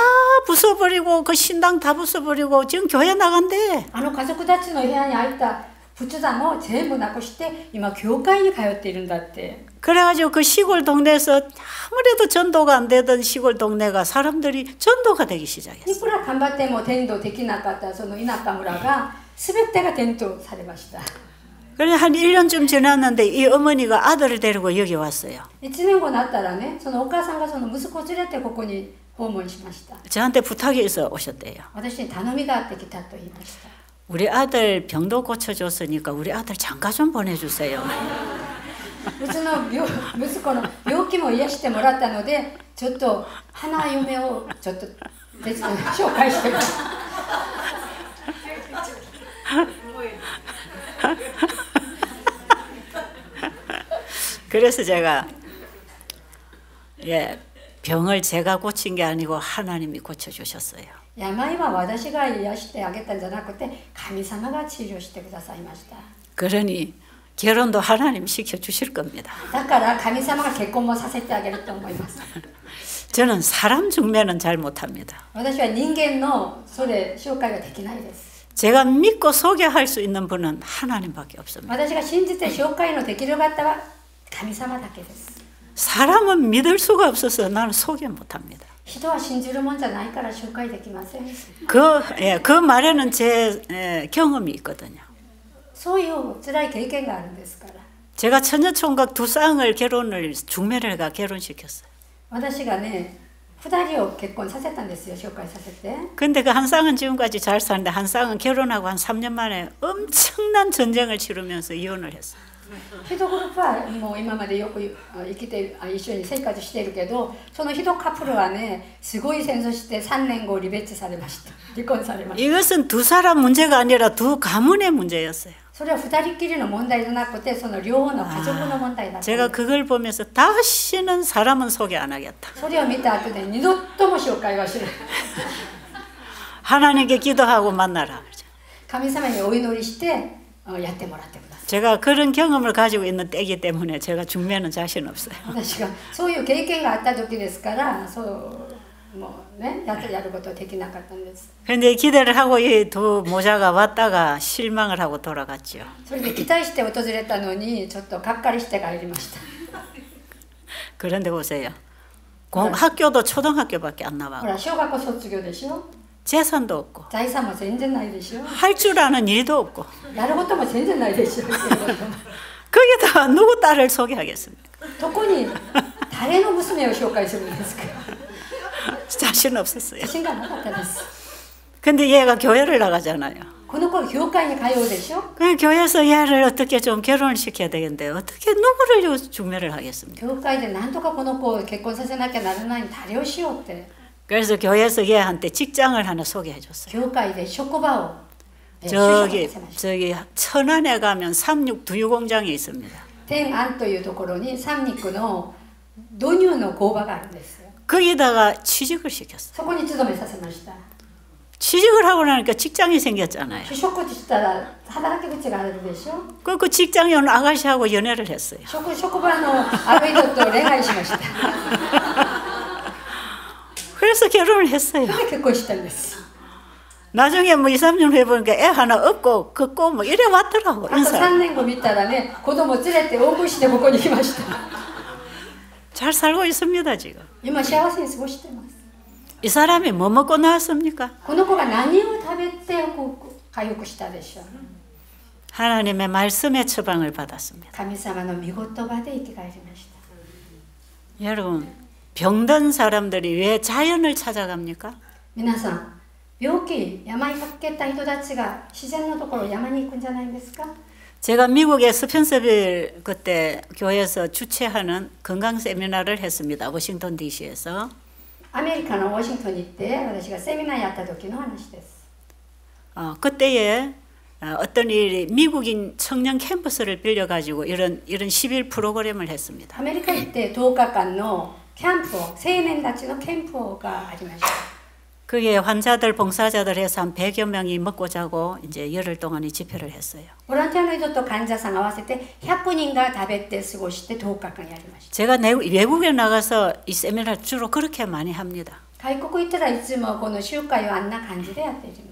부숴버리고 그 신당 다 부숴버리고 지금 교회 나간대. あの家族たちの部屋にあった仏壇を全部なくして今教会に通っているんだって。 그래가지고 그 시골 동네에서 아무래도 전도가 안 되던 시골 동네가 사람들이 전도가 되기 い 시작했어요. くら頑張っても伝道できなかったその田舎村が全てが伝道されました。 그래 한 1년쯤 지났는데 이 어머니가 아들을 데리고 여기 왔어요. 1年後になったらね、そのお母さんがその息子を連れてここに訪問しました。 저한테 부탁이 있어 오셨대요. 私に頼みがあってきたと言いました。 우리 아들 병도 고쳐줬으니까 우리 아들 장가 좀 보내주세요. うちの息子の病気も癒してもらったので、ちょっと花嫁をちょっと別に紹介してください。 그래서 제가 병을 제가 고친 게 아니고 하나님이 고쳐주셨어요. 病は私が癒してあげたんじゃなくて神様が治療してくださいました。 그러니 결혼도 하나님 시켜주실 겁니다. だから神様が結婚もさせてあげると思います。 저는 사람 중매는 잘 못합니다. 私は人間のそれ紹介ができないです。 제가 믿고 소개할 수 있는 분은 하나님밖에 없습니다. 私が信じて紹介のできる方は神様だけです。 사람은 믿을 수가 없어서 나는 소개 못합니다. 人は信じるもんじゃないから紹介できません。 그 말에는 제 경험이 있거든요. そういう辛い経験があるんですから。 제가 처녀총각 두 쌍을 중매를 가 결혼시켰어요. 私がね、2人を結婚させたんですよ、紹介させて。 근데 그 한 쌍은 지금까지 잘 사는데 한 쌍은 결혼하고 한 3년 만에 엄청난 전쟁을 치르면서 이혼을 했어요. ヒドグループはもう今までよく生きて一緒に生活しているけど、そのヒドカップルはね、すごい戦争して3年後離別されました。離婚されました。 이것은 두 사람 문제가 아니라 두 가문의 문제였어요. それは2人きりの問題じゃなくて、その両方の家族の問題だった。 제가 그걸 보면서 다시는 사람은 소개 안 하겠다. それを見た後で二度とも紹介はしない。 하나님께 기도하고 만나라. 神様にお祈りしてやってもらってください。 제가 그런 경험을 가지고 있는 때이기 때문에 제가 중매는 자신 없어요. 私がそういう経験があった時ですから、そうね、やることできなかったんです。 근데 기대를 하고 이 두 모자가 왔다가 실망을 하고 돌아갔죠. それで期待して訪れたのにちょっとがっかりして帰りました。 그런데 보세요. 학교도 초등학교밖에 안 ほ 나와고 ら小学校卒業でしょ。 재산도 없고 財産も全然ないでしょ。 할 줄 아는 일도 없고 やることも全然ないでしょ。 거기다가 누구 딸을 소개하겠습니까? どこに誰の娘を紹介するんですか。 자신 없었어요. 自信がなかったです。 근데 얘가 교회를 나가잖아요. この子教会に通うでしょ。 그 교회에서 얘를 어떻게 좀 결혼을 시켜야 되겠는데 어떻게 누구를 중매를 하겠습니까? 教会でなんとかこの子を結婚させなきゃならないに誰をしようって。 그래서 교회에서 얘한테 직장을 하나 소개해 줬어요. 教会で職場を 저기 천안에 가면 삼육 두유 공장이 있습니다. 天安というところに三肉の土乳の工場があるんですよ。 거기다가 취직을 시켰어요. そこに勤めさせました。 취직을 하고 나니까 직장이 생겼잖아요. 就職したら働き口があるでしょ。 그 직장에 오는 아가씨하고 연애를 했어요. 職場のある人と恋愛しました。 그래서 결혼을 했어요. それで結婚したんです。 나중에 뭐 2, 3년 후에 보니까 애 하나 없고 긋고 뭐 이래 왔더라고. あと3年後見たらね、子供連れて大食いしてここに来ました。 잘 살고 있습니다 지금. 今幸せに過ごしてます。 이 사람이 뭐 먹고 나왔습니까? この子が何を食べて回復したでしょう。 하나님의 말씀의 처방을 받았습니다. 神様の御言葉で生き返りました。 여러분 병든 사람들이 왜 자연을 찾아갑니까? 皆さん、病気、病にかけた人たちが自然のところ山に行くんじゃないんですか? 제가 미국의 스펜서빌 그때 교회에서 주최하는 건강 세미나를 했습니다. 워싱턴 DC에서. アメリカのワシントンに行って私がセミナーやった時の話です。 그때에 어떤 일이 미국인 청년 캠퍼스를 빌려가지고 이런 10일 프로그램을 했습니다. アメリカ行って10日間のキャンプを、青年たちのキャンプがありました。 그게 환자들, 봉사자들 해서 한 100여 명이 먹고 자고 이제 열흘 동안 이 집회를 했어요. ボランティアの人と患者さん合わせて100人が食べて過ごして10日間やりました。 제가 외국에 나가서 이 세미나를 주로 그렇게 많이 합니다. 外国行ったらいつもこの集会をあんな感じでやっております。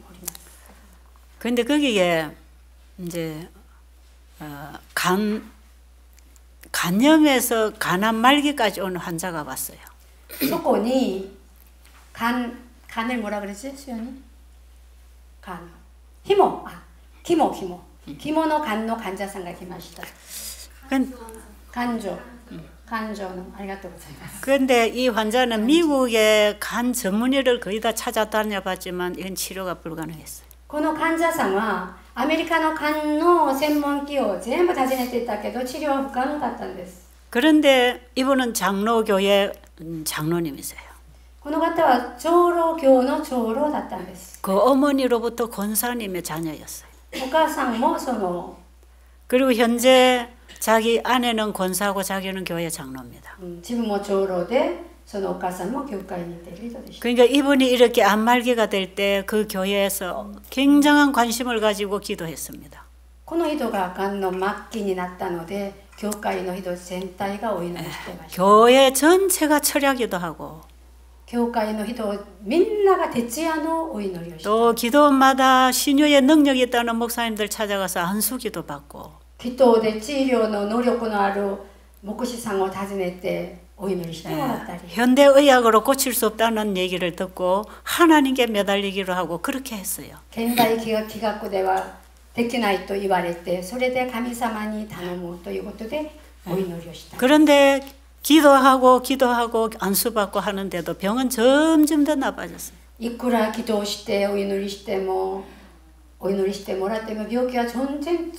근데 거기에 이제 간염에서 간암 말기까지 온 환자가 왔어요. そこに간을 뭐라 그러지? 수연이? 기모の간の患者さんが来ました。 간조. 간조는ありがとうございます。 그런데 이 환자는 미국의 간 전문의를 거의 다 찾아다녀 봤지만 이건 치료가 불가능했어요. この患者さんはアメリカの肝の専門機を全部訪ねていたけど治療は不可能だったんです。 그런데 이분은 장로교회 장로님이세요. この方は長老教の長老だったんです。 그 어머니로부터 권사님의 자녀였어요. お母さんもその 그리고 현재 자기 아내는 권사하고 자기는 교회 장로입니다. 自分も長老でそのお母さんも教会に行っている人でした。 그러니까 이분이 이렇게 암말기가 될 때 그 교회에서 굉장한 관심을 가지고 기도했습니다. この人が癌の末期になったので教会の人全体がお祈りしていました。 교회 전체가 철야기도 하고 教会の人みんなが徹夜のお祈りをした。 또 기도마다 신유의 능력이 있다는 목사님들 찾아가서 안수기도 받고 祈祷で治療の能力のある牧師さんを訪ねてお祈りしてもらったり、 현대의학으로 고칠 수 없다는 얘기를 듣고 하나님께 매달리기로 하고 그렇게 했어요. 現代気学ではできないと言われてそれで神様に頼むということでお祈りをした。 그런데 기도하고 안수받고 하는데도 병은 점점 더 나빠졌어요. いくら祈祷してお祈りしてもらっても病気は全然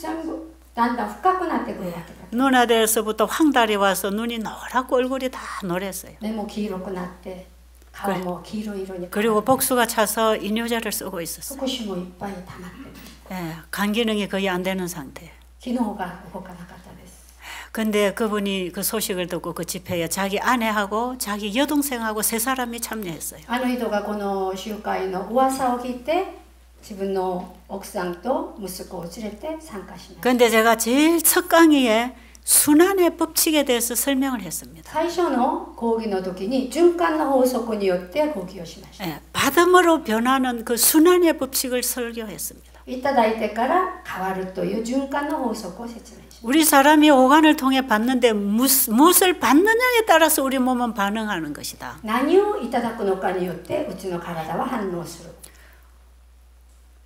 だんだん深くなってくるわけだ。 눈아래에서부터 황달이 와서 눈이 노랗고 얼굴이 다 노랬어요. 目も黄色くなって顔も黄色い色に。 그리고 복수가 차서 이뇨제를 쓰고 있었어요. 少しもいっぱい溜まってました。 간 기능이 거의 안 되는 상태. 機能が動かなかったです。 근데 그분이 그 소식을 듣고 그 집회에 자기 아내하고 자기 여동생하고 3사람이 참여했어요. あの人がこの集会の噂を聞いて自分の奥さんと息子を連れて参加しました。 근데 제가 제일 첫 강의에 순환의 법칙에 대해서 설명을 했습니다. 最初の講義の時に循環の法則によって講義をしました。 예, 받음으로 변하는 그 순환의 법칙을 설교했습니다. いただいてから変わるという循環の法則を説明します。 우리 사람이 오간을 통해 받는데 무엇을 받느냐에 따라서 우리 몸은 반응하는 것이다. 何をいただくのかによってうちの体は反応する。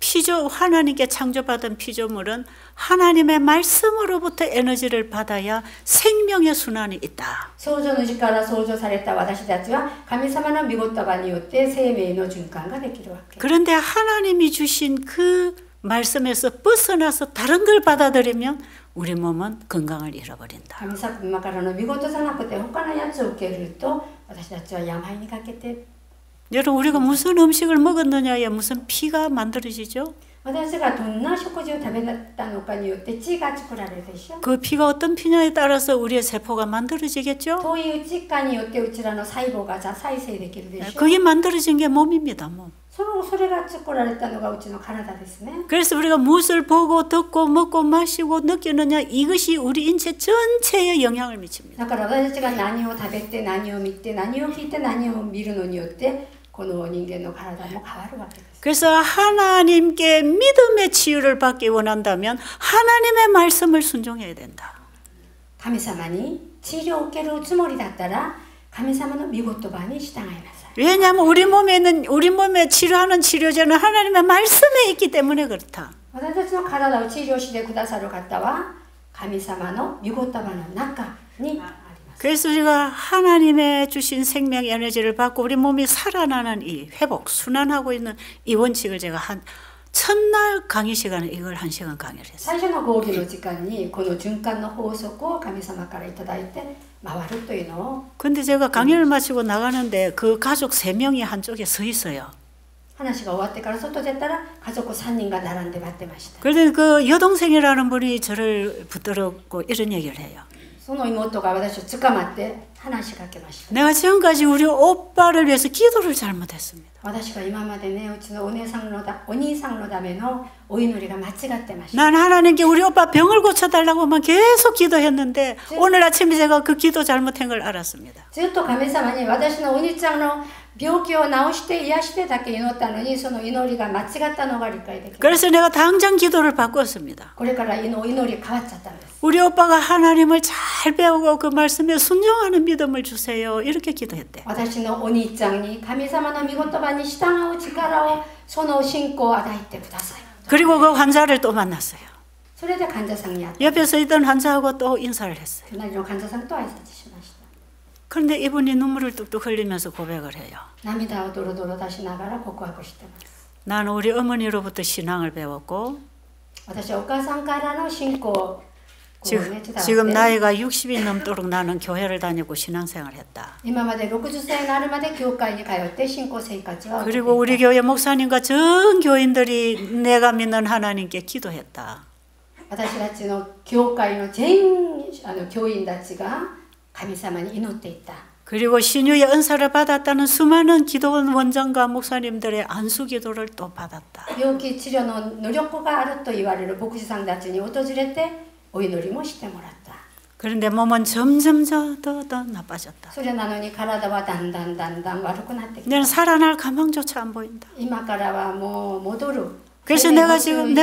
피조 하나님께 창조받은 피조물은 하나님의 말씀으로부터 에너지를 받아야 생명의 순환이 있다. 創造主から創造された私たちは神様の御言葉によって生命の循環ができるわけ。 그런데 하나님이 주신 그 말씀에서 벗어나서 다른 걸 받아들이면 우리 몸은 건강을 잃어버린다. 神様からの御言じゃなくて他のやつを受けると私たちは病にかけて 여러분 우리가 무슨 음식을 먹었느냐에 무슨 피가 만들어지죠? 私がどんな食事を食べたのかによって血が作られるでしょ。 그 피가 어떤 피냐에 따라서 우리의 세포가 만들어지겠죠? どういう血かによってうちらの細胞が再生できるでしょ。 그게 만들어진 게 몸입니다. 몸. それが作られたのがうちの体ですね。 그래서 우리가 무엇을 보고 듣고 먹고 마시고 느끼느냐 이것이 우리 인체 전체에 영향을 미칩니다. だから私たちが何を食べて何を見て何を聞いて何を見るのによってこの人間の体も変わるわけです。 그래서 하나님께 믿음의 치유를 받기 원한다면 하나님의 말씀을 순종해야 된다. 神様に治療を受けるつもりだったら神様の御言葉に従いなさい。 왜냐하면 우리 몸에 치료하는 치료제는 하나님의 말씀에 있기 때문에 그렇다. 私たちの体を治療してくださる方は神様の御言葉の中にあります。 그래서 우리가 하나님의 주신 생명 에너지를 받고 우리 몸이 살아나는 이 회복, 순환하고 있는 이 원칙을 제가 첫날 강의 시간에 이걸 1시간 강의를 했어요. 最初の講義の時間にこの循環の法則を神様からいただいて回るというのを 근데 제가 강의를 마치고 나가는데 그 가족 3명이 한쪽에 서 있어요. 話が終わってから外出たら家族3人が並んで待ってました。 그런데 그 여동생이라는 분이 저를 붙들었고 이런 얘기를 해요. その妹が私を捕まって話しかけました。 내가 지금까지 우리 오빠를 위해서 기도를 잘못했습니다. 私が今までね、うちのお兄さんのためのお祈りが間違ってました。 난 하나님께 우리 오빠 병을 고쳐달라고만 계속 기도했는데 오늘 아침에 제가 그 기도 잘못한 걸 알았습니다. ずっと神様に私のお兄ちゃんの病気を治して癒してだけ祈ったのにその祈りが間違ったのが理解できます。 그래서 내가 당장 기도를 바꿨습니다. これからお祈り変わっちゃったんです。 우리 오빠가 하나님을 잘 배우고 그 말씀에 순종하는 믿음을 주세요. 이렇게 기도했대. 私のお兄ちゃんに神様の御言葉に従う力をその信仰を与えてください。 그리고 그 환자를 또 만났어요. それで患者さんに会って 옆에서 있던 환자하고 또 인사를 했어요. 隣の患者さんと挨拶しました。 그런데 이분이 눈물을 뚝뚝 흘리면서 고백을 해요. 涙をドロドロ出しながら告白してます。 나는 우리 어머니로부터 신앙을 배웠고 私はお母さんからの信仰を 지금 나이가 60이 넘도록 나는 교회를 다니고 신앙생활을 했다. 今まで60歳になるまで教会に通って信仰生活を 그리고 우리 교회 목사님과 전 교인들이 내가 믿는 하나님께 기도했다. 私たちの教会の全教員たちが神様に祈っていった。 그리고 신유의 은사를 받았다는 수많은 기도원 원장과 목사님들의 안수 기도를 또 받았다. 病気治療の能力があると言われる牧師さんたちに訪れてお祈りもしてもらった。 그런데 몸은 점점 더 나빠졌다. それなのに体はだんだん悪くなってきた。 내는 살아날 가망조차 안 보인다. 今からはもう戻る。 그래서 내가 지금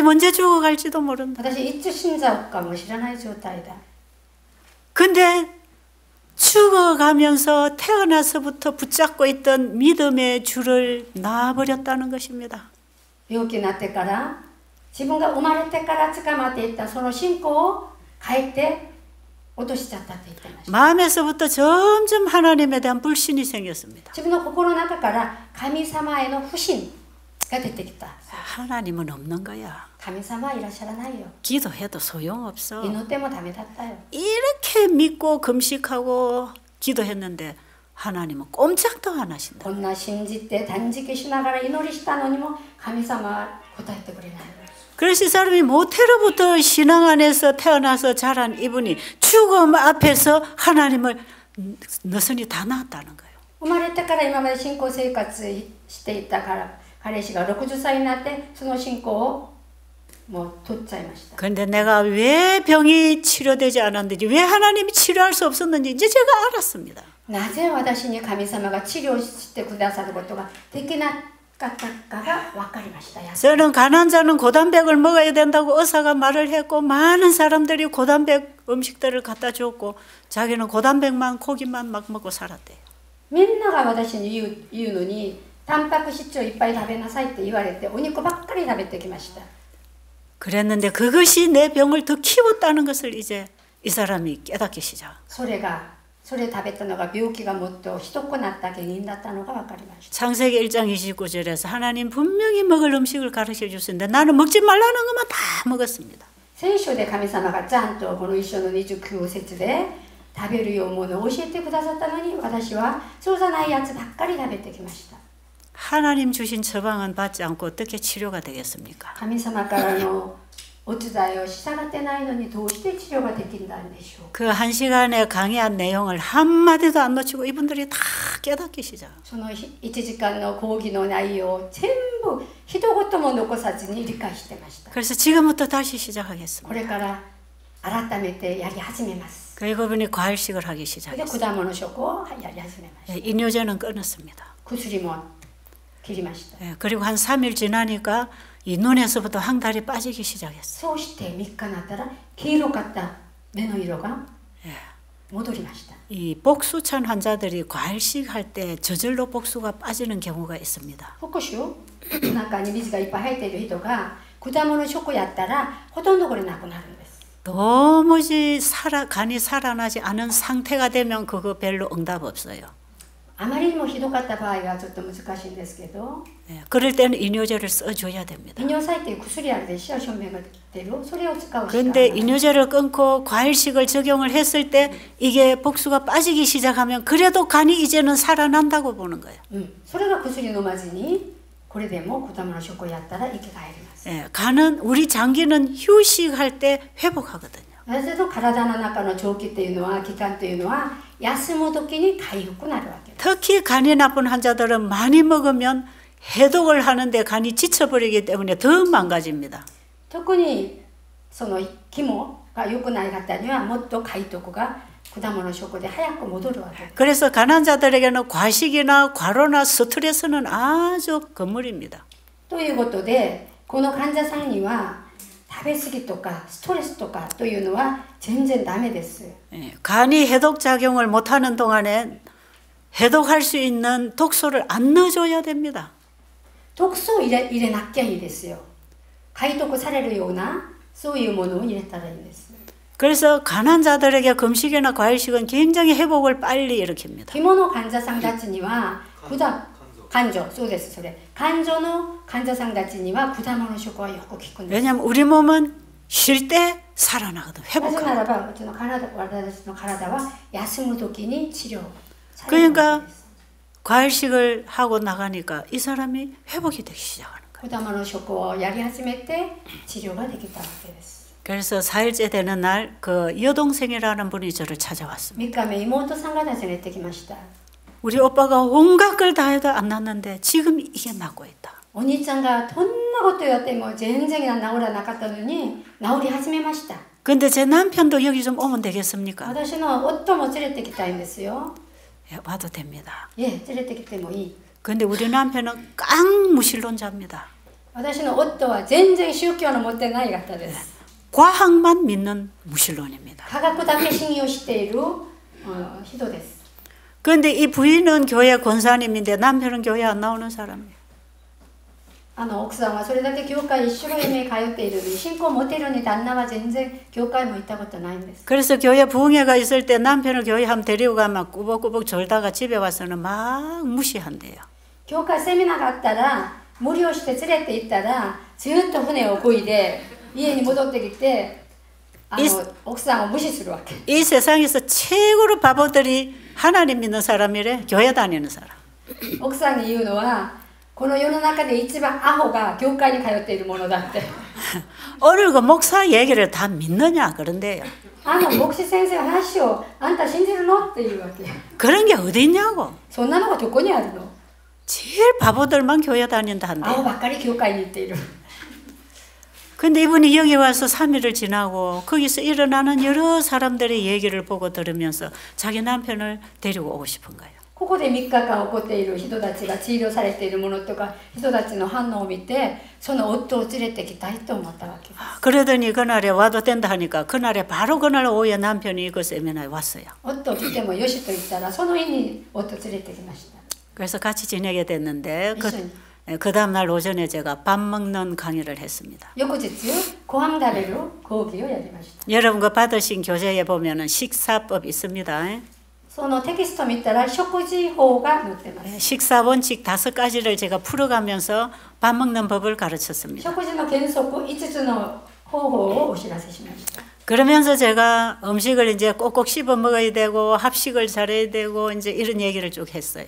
언제 죽어갈지도 모른다. 私いつ死んじゃうかも知らない状態だ。 근데 죽어가면서 태어나서부터 붙잡고 있던 믿음의 줄을 놔버렸다는 것입니다. 病気になってから自分が生まれてから捕まっていったその信仰を変えて落としちゃったって言ってました。 마음에서부터 점점 하나님에 대한 불신이 생겼습니다. 自分の心の中から神様への不信が出てきた。 하나님은 없는 거야. 神様はいらっしゃらないよ。 기도해도 소용없어. 祈ってもダメだったよ。 이렇게 믿고 금식하고 기도했는데 하나님은 꼼짝도 안 하신다. こんな信じて断食しながら祈りしたのにも神様は答えてくれない。 그래서 이 사람이 모태로부터 신앙 안에서 태어나서 자란 이분이 죽음 앞에서 하나님을 너선이 다 낳았다는 거예요. 生まれてから今まで信仰生活していたから彼氏が60歳になってその信仰をもう取っちゃいました。 근데 내가 왜 병이 치료되지 않았는지, 왜 하나님이 치료할 수 없었는지 이제 제가 알았습니다. なぜ私に神様が治療してくださることができなかったかが分かりました。 저는 가난자는 고단백을 먹어야 된다고 의사가 말을 했고, 많은 사람들이 고단백 음식들을 갖다 줬고, 자기는 고단백만 고기만 막 먹고 살았대요. みんなが私に言うのに、タンパク質をいっぱい食べなさいって言われて、お肉ばっかり食べてきました。 그랬는데 그것이 내 병을 더 키웠다는 것을 이제 이 사람이 깨닫기 시작. それ食べたのが病気がもっとひどくなった原因だったのが分かりました。 창세기 1장 29절에서 하나님 분명히 먹을 음식을 가르쳐 주셨는데 나는 먹지 말라는 것만 다 먹었습니다. 聖書で神様がちゃんとこの一章の29節で食べるようなものを教えてくださったのに、私はそうじゃないやつばっかり食べてきました。 하나님 주신 처방은 받지 않고 어떻게 치료가 되겠습니까? 神様からのお伝えを従ってないのにどうして治療ができるんでしょう。 그 한 시간에 강의한 내용을 한마디도 안 놓치고 이분들이 다 깨닫기 시작. その1時間の講義の内容を全部一言も残さずに理解してました。 그래서 지금부터 다시 시작하겠습니다. これから改めてやり始めます。 그리고 그분이 과일식을 하기 で 시작했어요. 果物食をやり始めました。 이뇨제는 끊었습니다. 薬も切りました。 그리고 한 3일 지나니까 이 눈에서부터 황달이 빠지기 시작했어요. そうして3日になったら黄色かった目の色が戻りました。 이 복수찬 환자들이 과일식 할 때 저절로 복수가 빠지는 경우가 있습니다. 復習中に水がいっぱい入っている人が果物食やったらほとんどこれなくなるんです。 도무지 간이 살아나지 않은 상태가 되면 그거 별로 응답 없어요. あまりにもひどかった場合はちょっと難しいんですけど、 그럴 때는 이뇨제를 써줘야 됩니다. 利尿剤っていう薬あるでしょ、証明が出る。それを使うしかない。 그런데 이뇨제를 끊고 과일식을 적용을 했을 때 이게 복수가 빠지기 시작하면 그래도 간이 이제는 살아난다고 보는 거예요. それが薬飲まずにこれでも果物食をやったら生き返ります。 간은 우리 장기는 휴식할 때 회복하거든요. 私の体の中の臓器っていうのは器官っていうのは休む時に回復なるわけです。 특히 간이 나쁜 환자들은 많이 먹으면 해독을 하는데 간이 지쳐버리기 때문에 더 망가집니다. 特にその肝が良くない方にはもっと解毒が果物食で早く戻るわけです。 그래서 가난자들에게는 과식이나 과로나 스트레스는 아주 건물입니다. ということでこの患者さんには食べ過ぎとかストレスとかというのは全然ダメです。 간이 해독 작용을 못하는 동안에 해독할 수 있는 독소를 안 넣어줘야 됩니다. 毒素を入れなきゃいいですよ。解毒されるようなそういうものを入れたらいいんです。 그래서 가난자들에게 금식이나 과일식은 굉장히 회복을 빨리 일으킵니다. 肝の患者さんたちには肝臓そうです。それ肝臓の患者さんたちには果物食はよく効くんです。 왜냐하면 우리 몸은 쉴 때 살아나거든. なぜな 회복하거든. らば私の体は休む時に治療される 그러니까 わけです。 과일식을 하고 나가니까 이 사람이 회복이 되기 시작하는 거예요. 果物食をやり始めて治療ができたわけです。 그래서 4일째 되는 날 그 여동생이라는 분이 저를 찾아왔습니다. 3日目妹さんが訪ねてきました。 우리 오빠가 온갖 걸 다 해도 안 났는데 지금 이게 낫고 있다. お兄ちゃんがどんなことやっても全然治らなかったのに治り始めました。 근데 제 남편도 여기 좀 오면 되겠습니까? 私の夫も連れてきたいんですよ。 예, 와도 됩니다. 連れてきてもいい。 근데 우리 남편은 깡 무신론자입니다. 私の夫は全然宗教の持ってない方です。 과학만 믿는 무신론입니다. 科学だけ信用している人です。 그런데 이 부인은 교회 권사님인데 남편은 교회 안 나오는 사람이에요. 奥さんはそれだけ教会一生懸命通っているのに信仰を持てるのに旦那は全然教会も行ったことないんです。 그래서 교회 부흥회가 있을 때 남편을 교회 한번 데리고 가면 꾸벅꾸벅 졸다가 집에 와서는 막 무시한대요. 教会セミナーがあったら無理をして連れて行ったらずっと船を漕いで家に戻ってきて奥さんを無視するわけ。 이 세상에서 최고로 바보들이 하나님 믿는 사람이래. 교회 다니는 사람. 奥さんに言うのはこの世の中で一番アホが教会に通っているものだって。 오늘 그 목사 얘기를 다 믿느냐 그런데요. 牧師先生の話をあんた信じるのっていうわけ。 그런 게 어디 있냐고. そんなのがどこにあるの。 제일 바보들만 교회 다닌다 アホ 한대요. ばっかり教会に行っている。 근데 이분이 여기 와서 3일을 지나고 거기서 일어나는 여러 사람들의 얘기를 보고 들으면서 자기 남편을 데리고 오고 싶은 거예요. ここで3日間起こっている人たちが治療されているものとか人たちの反応を見てその夫を連れてきたいと思ったわけです。 그러더니 그날에 와도 된다 하니까 그날에 바로 그날 오후에 남편이 그 세미나에 왔어요. 夫来てもよしと言ったらその日に夫連れてきました。 그래서 같이 지내게 됐는데 이緒に 그 다음날 오전에 제가 밥 먹는 강의를 했습니다. 翌日ご飯食べる講義をやりました。 여러분 그 받으신 교재에 보면은 식사법 있습니다. そのテキスト見たら食事法が載ってます。 식사 원칙 5가지를 제가 풀어가면서 밥 먹는 법을 가르쳤습니다. 食事の原則5つの方法をお知らせしました。 그러면서 제가 음식을 이제 꼭꼭 씹어 먹어야 되고 합식을 잘해야 되고 이제 이런 얘기를 쭉 했어요.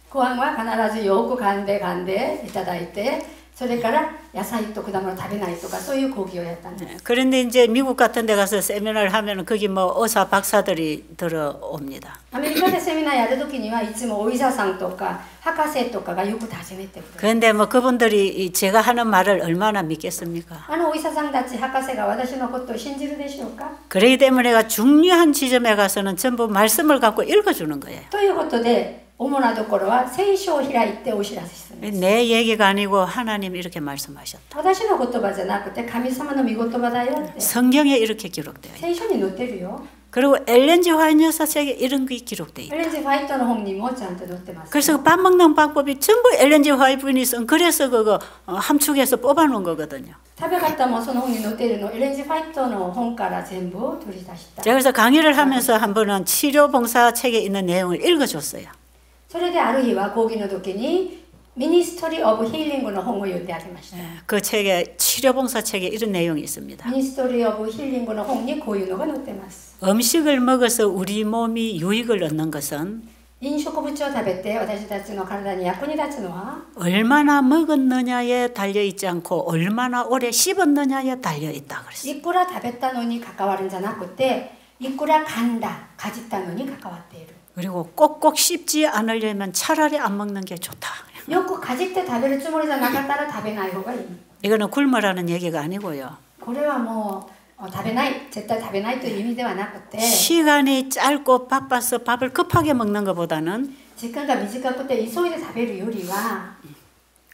ご飯は必ずよく噛んでいただいてそれから野菜と果物食べないとかそういう講義をやったんです。 그런데 이제 미국 같은 데 가서 세미나를 하면 거기 뭐 의사 박사들이 들어옵니다. アメリカでセミナーやるときにはいつもお医者さんとか博士とかがよく訪ねてくる。 그런데 뭐 그분들이 제가 하는 말을 얼마나 믿겠습니까? あのお医者さんたち博士が私のことを信じるでしょうか。 그렇기 때문에 내가 중요한 지점에 가서는 전부 말씀을 갖고 읽어주는 거예요. ということで主なところは聖書を開いてお知らせするんです。 내 얘기가 아니고 하나님 이렇게 말씀하셨다. 私の言葉じゃなくて神様の御言葉だよって。 성경에 이렇게 기록되어 있어요. 聖書に載ってるよ。 그리고 엘렌지 화이트 여사 책에 이런 게 기록되어 있다. エレンジ・ファイトの本にもちゃんと載ってます。 그래서 밥 먹는 방법이 전부 엘렌지 화이트 분이 쓴 그래서 그거 함축해서 뽑아놓은 거거든요. 食べ方もその本に載っているのエレンジ・ファイトの本から全部取り出した。 제가 그래서 강의를 하면서 한 번은 치료봉사 책에 있는 내용을 읽어줬어요. それである日は講義の時にミニストリー・オブ・ヒーリングの本を読んであげました。 그 책에 치료봉사 책에 이런 내용이 있습니다. ミニストリー・オブ・ヒーリングの本にこういうのが載ってます。 음식을 먹어서 우리 몸이 유익을 얻는 것은 飲食物を食べて私たちの体に役に立つのは 얼마나 먹었느냐에 달려 있지 않고 얼마나 오래 씹었느냐에 달려 있다 그랬어요. いくら食べたのに関わるんじゃなくていくら噛んだかじったのに関わっている。 그리고 꼭꼭 씹지 않으려면 차라리 안 먹는 게 좋다. よくかじって食べるつもりじゃなかったら食べない方がいい。 이거는 굶으라는 얘기가 아니고요. これはもう食べない絶対食べないという意味ではなくて 시간이 짧고 바빠서 밥을 급하게 먹는 것보다는 時間が短くて急いで食べるよりは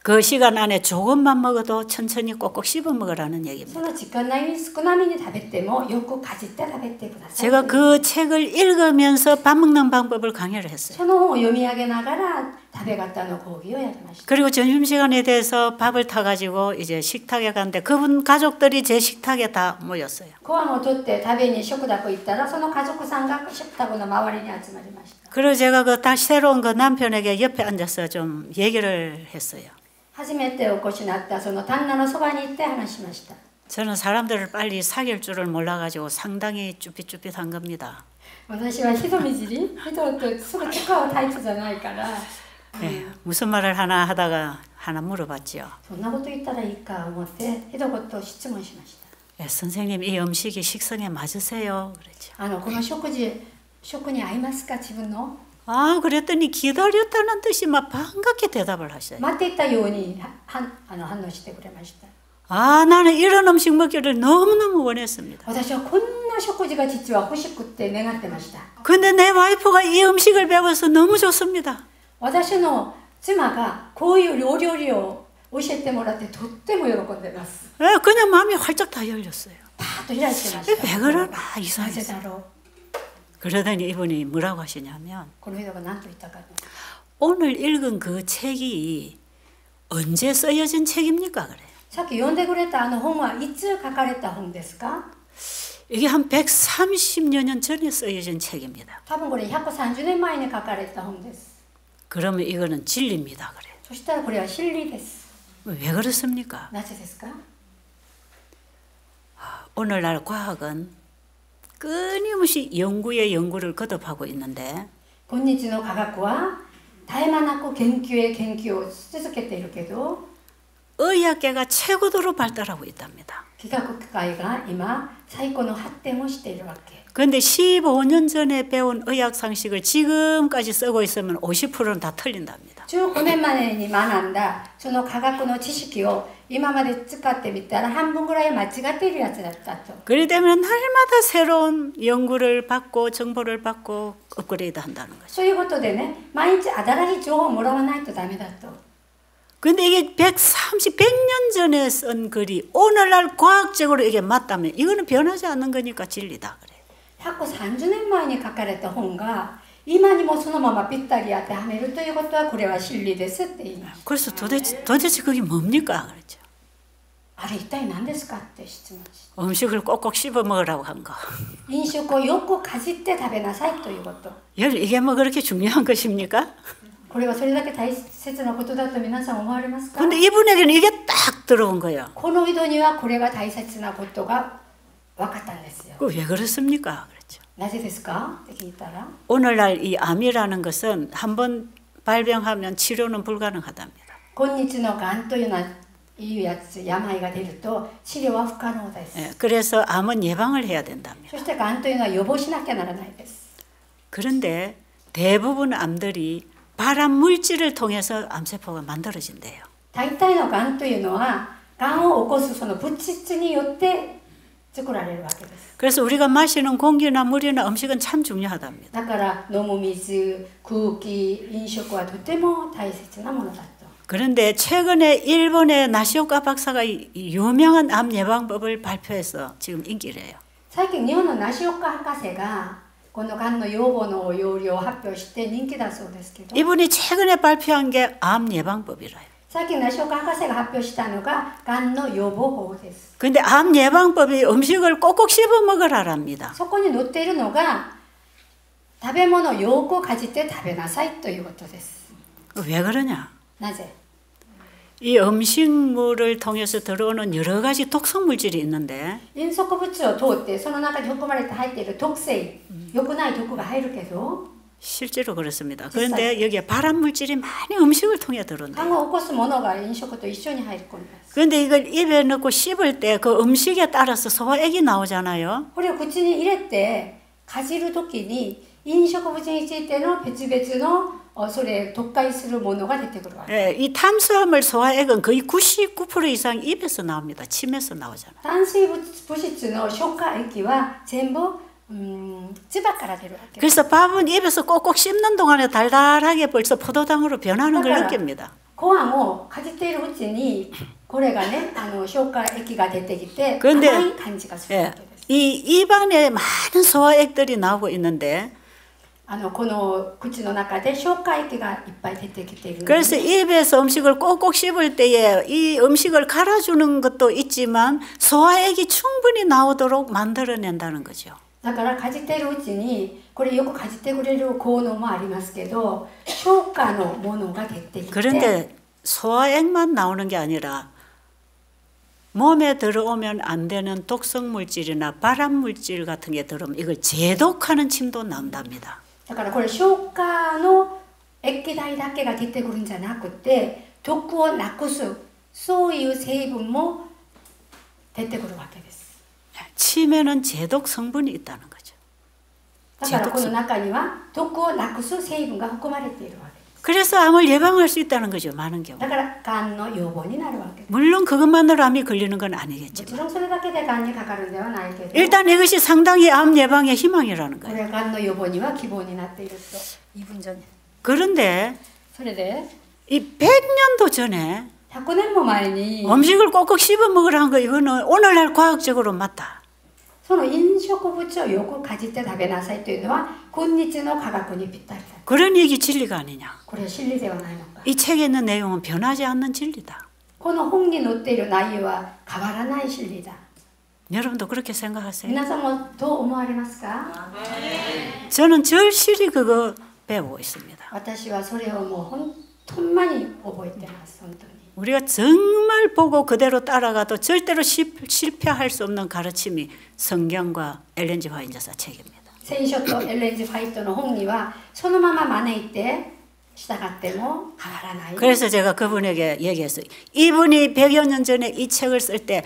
그 시간 안에 조금만 먹어도 천천히 꼭꼭 씹어 먹으라는 얘기입니다. その時間内に少なめに食べてもよくかじって食べてください。 제가 그 책을 읽으면서 밥 먹는 방법을 강의를 했어요. その本を読み上げながら食べ方の講義をやりました。 그리고 점심시간에 대해서 밥을 타가지고 이제 식탁에 갔는데 그분 가족들이 제 식탁에 다 모였어요. ご飯を取って食べに食卓行ったらその家族さんが食卓の周りに集まりました。 그리고 제가 그 다시 새로운 그 남편에게 옆에 앉아서 좀 얘기를 했어요. 初めてお越しになったその旦那のそばに行って話しました。 저는 사람들을 빨리 사귈 줄을 몰라가지고 상당히 쭈삣쭈삣한 겁니다. 私は人見知り人とすぐ使うタイプじゃないから、 네, 무슨 말을 하나 하다가 하나 물어봤죠. そんなこと言ったらいいか思って一言質問しました。 네, 선생님 이 음식이 식성에 맞으세요? 그랬죠. この食に合いますか自分の 아 그랬더니 기다렸다는 듯이 막 반갑게 대답을 하셔요. 待っていたように反応してくれました。 아 나는 이런 음식 먹기를 너무너무 원했습니다. 私はこんな食事が実は欲しくって願ってました。 근데 내 와이프가 이 음식을 배워서 너무 좋습니다. 私の妻がこういう料理を教えてもらってとっても喜んでます。 그냥 마음이 활짝 다 열렸어요. パーッと開いてました。 왜 그러나 なぜ 이상했어요. だろう。 그러더니 이분이 뭐라고 하시냐면 この人が何と言ったか。 오늘 읽은 그 책이 언제 쓰여진 책입니까? 그래요. さっき読んでくれた本はいつ書かれた本ですか？ 이게 한 130여 년 전에 쓰여진 책입니다. 多分これ130年前に書かれた本です。 그러면 이거는 진리입니다. 그래요. そしたらこれは真理です。 왜 그렇습니까? なぜですか？ 오늘날 과학은 끊임없이 연구에 연구를 거듭하고 있는데 今日の科学は絶え間なく研究へ研究を続けているけど 의학계가 최고도로 발달하고 있답니다. 医学界が今最高の発展をしているわけ。 그런데 15년 전에 배운 의학 상식을 지금까지 쓰고 있으면 50%는 다 틀린답니다. 15年前に学んだその科学の知識を今まで使ってみたら半分ぐらい間違っているやつだったと。 그렇기 때문에 날마다 새로운 연구를 받고 정보를 받고 업그레이드 한다는 거죠. そういうことでね、毎日新しい情報をもらわないとダメだと。 근데 이게 100년 전에 쓴 글이 오늘날 과학적으로 이게 맞다면 이거는 변하지 않는 거니까 진리다 그래. 130年前に書かれた本が今にもそのままぴったり当てはめるということはこれは真理ですって言います。 그래서 도대체 그게 뭡니까 그랬죠. あれ一体何ですかって質問し 음식을 꼭꼭 씹어 먹으라고 한 거. 飲食をよくかじって食べなさいということ。 이게 뭐 그렇게 중요한 것입니까? これはそれだけ大切なことだと皆さん思われますか？ 근데 이분에게는 이게 딱 들어온 거예요. この人にはこれが大切なことが分かったんですよ。 왜 그렇습니까? 그랬죠. なぜですかって聞いたら 오늘날 이 암이라는 것은 한번 발병하면 치료는 불가능하답니다. 今日のがんというのはいうやつ病が出ると治療は不可能です。 예, 그래서 암은 예방을 해야 된답니다. そしてがんというのは予防しなきゃならないです。 그런데 대부분 암들이 발암 물질을 통해서 암세포가 만들어진대요. 大体のがんというのはがんを起こすその物質によって作られるわけです。 그래서 우리가 마시는 공기나 물이나 음식은 참 중요하답니다. だから飲む水、空気、飲食はとても大切なものだと。 그런데 최근에 일본의 나시오카 박사가 이 유명한 암 예방법을 발표해서 지금 인기를 해요. 最近日本の梨岡博士がこのがんの予防の要領を発表して人気だそうですけど、 이분이 최근에 발표한 게 암 예방법이라요. 最近梨岡博士が発表したのががんの予防法です。 근데 암 예방법이 음식을 꼭꼭 씹어 먹으라랍니다. そこに載っているのが食べ物をよくかじって食べなさいということです。 왜 그러냐? なぜ？ 이 음식물을 통해서 들어오는 여러 가지 독성 물질이 있는데 飲食物を通ってその中に含まれて入っている毒性、良くない毒が入るけど 실제로 그렇습니다. 그런데 여기에 발암 물질이 많이 음식을 통해 が 들어온대요. んを起こすものが飲食と一緒に入り込みます。 그런데 이걸 입에 넣고 씹을 때 그 음식에 따라서 소화액이 나오잖아요. これを口に入れてかじるときに飲食物についての別々のそれ特解するものが出てくるわけ。 예, 이 탄수화물 소화액은 거의 99% 이상 입에서 나옵니다. 침에서 나오잖아요. 炭水物質の消化液は全部唾から出るわけ。 그래서 밥은 입에서 꼭꼭 씹는 동안에 달달하게 벌써 포도당으로 변하는 걸 그러니까 느낍니다. ご飯をかじっているうちにこれがね消化液が出てきて 그런데 甘い感じがするわけです。 이 입안에 많은 소화액들이 나오고 있는데 この口の中で消化液がいっぱい出てきているので 그래서 입에서 음식을 꼭꼭 씹을 때에 이 음식을 갈아주는 것도 있지만 소화액이 충분히 나오도록 만들어낸다는 거죠. だからかじっているうちにこれよくかじってくれる効能もありますけど消化のものが出てきて 그런데 소화액만 나오는 게 아니라 몸에 들어오면 안 되는 독성 물질이나 발암 물질 같은 게 들어오면 이걸 제독하는 침도 나온답니다. だからこれ消化の液体だけが出てくるんじゃなくて毒をなくすそういう成分も出てくるわけです。 침에는 제독 성분이 있다는 거죠. だからこの中には毒をなくす成分が含まれているわけです。 그래서 암을 예방할 수 있다는 거죠. 많은 경우. だからがんの予防になるわけです。 물론 그것만으로 암이 걸리는 건 もち 아니겠지만 ろんそれだけでがんにかかるんではないけど 일단 이것이 상당히 암 예방의 희망이라는 こ 거예요. れはがんの予防には希望になっていると2分전에 그런데 それで 이 100년도 전에 100年も前に 음식을 꼭꼭 씹어 먹으라는 거 이거는 오늘날 과학적으로 맞다. その飲食物をよくかじって食べなさいというのは今日の科学にぴったりだ。 그런 얘기 진리가 아니냐. これは真理ではないのか。 이 책에 있는 내용은 변하지 않는 진리다. この本に載っている内容は変わらない真理だ。 여러분도 그렇게 생각하세요? 皆さんもどう思われますか？ 저는 절실히 그거 배우고 있습니다. 私はそれをもうほんまに覚えてます。本当に。 우리가 정말 보고 그대로 따라가도 절대로 실패할 수 없는 가르침이 성경과 엘렌 G 화이트 여사 책입니다. 聖書とエレンジ・ファイトの本にはそのまま招いて従っても変わらない。 그래서 제가 그분에게 얘기했어요. 이분이 100여 년 전에 이 책을 쓸 때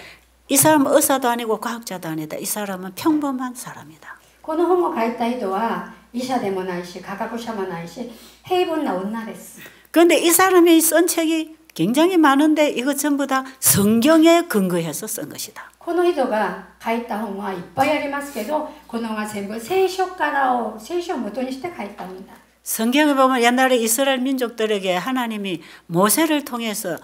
이 사람은 의사도 아니고 과학자도 아니다. 이 사람은 평범한 사람이다. この本を書いた人は医者でもないし科学者もないし平凡な女です。 그런데 이 사람이 쓴 책이 굉장히 많은데 이거 전부 다 성경에 근거해서 쓴 것이다. この人が書いた本はいっぱいありますけど、この本は全部聖書を元にして書いた本だ。 성경에 보면 옛날에 이스라엘 민족들에게 하나님이 모세를 통해서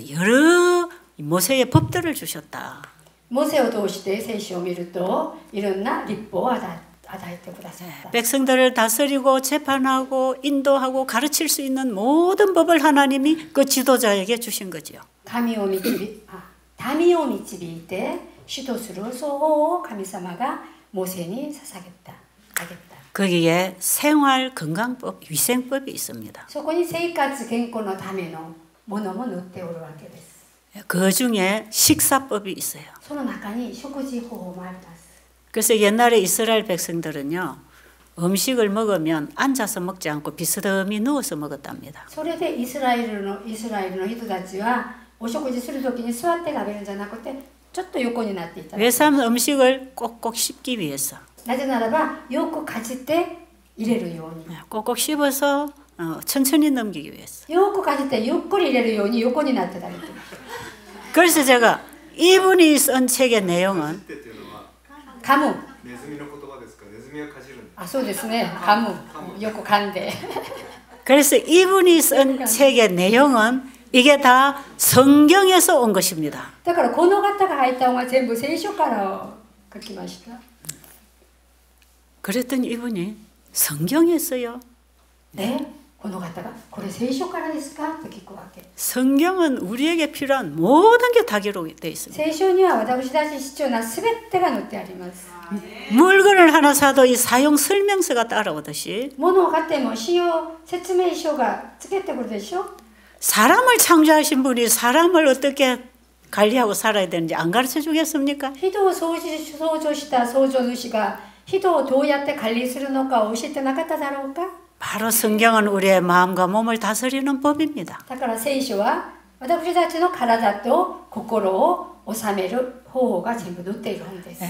여러 모세의 법들을 주셨다. モセを通して聖書を見るといろんな律法を与えてくださった。 백성들을 다스리고 재판하고 인도하고 가르칠 수 있는 모든 법을 하나님이 그 지도자에게 주신 거지요. 民を導いて主とする奏法を神様がモセに捧げた。 거기에 생활 건강법, 위생법이 있습니다. そこに生活健康のためのものも載っておるわけです。 그 중에 식사법이 있어요. その中に食事方法もあります。 그래서 옛날에 이스라엘 백성들은요, 음식을 먹으면 앉아서 먹지 않고 비스듬히 누워서 먹었답니다. それでイスラエルの人たちはお食事するときに座って食べるんじゃなくてちょっと横になっていた。 왜냐하면 음식을 꼭꼭 씹기 위해서. なぜならばよくかじって入れるように。 꼭꼭 씹어서 천천히 넘기기 위해서. よくかじってゆっくり入れるように横になってたりとか。 그래서 제가 이분이 쓴 책의 내용은 噛む。ネズミの言葉ですか？ネズミがかじるんです。あ、そうですね。噛む。よく噛んで。 그래서 이분이 쓴 책의 내용은 이게 다 성경에서 온 것입니다. だからこの方が書いた本は全部聖書から書きました。 그랬더니 이분이 성경에서요. この方がこれ聖書からですかと聞くわけ。 성경은 우리에게 필요한 모든 게 다 기록이 되어 있습니다. 聖書には私たち必要なすべてが載ってあります。 물건을 하나 사도 이 사용 설명서가 따라오듯이 物を買っても使用説明書がつけてくるでしょ。 사람을 창조하신 분이 사람을 어떻게 관리하고 살아야 되는지 안 가르쳐 주겠습니까? 人を創造した創造主が人をどうやって管理するのかを教えてなかっただろうか。 바로 성경은 우리의 마음과 몸을 다스리는 법입니다. だから聖書は私たちの体と心を治める方法が全部載っている本です。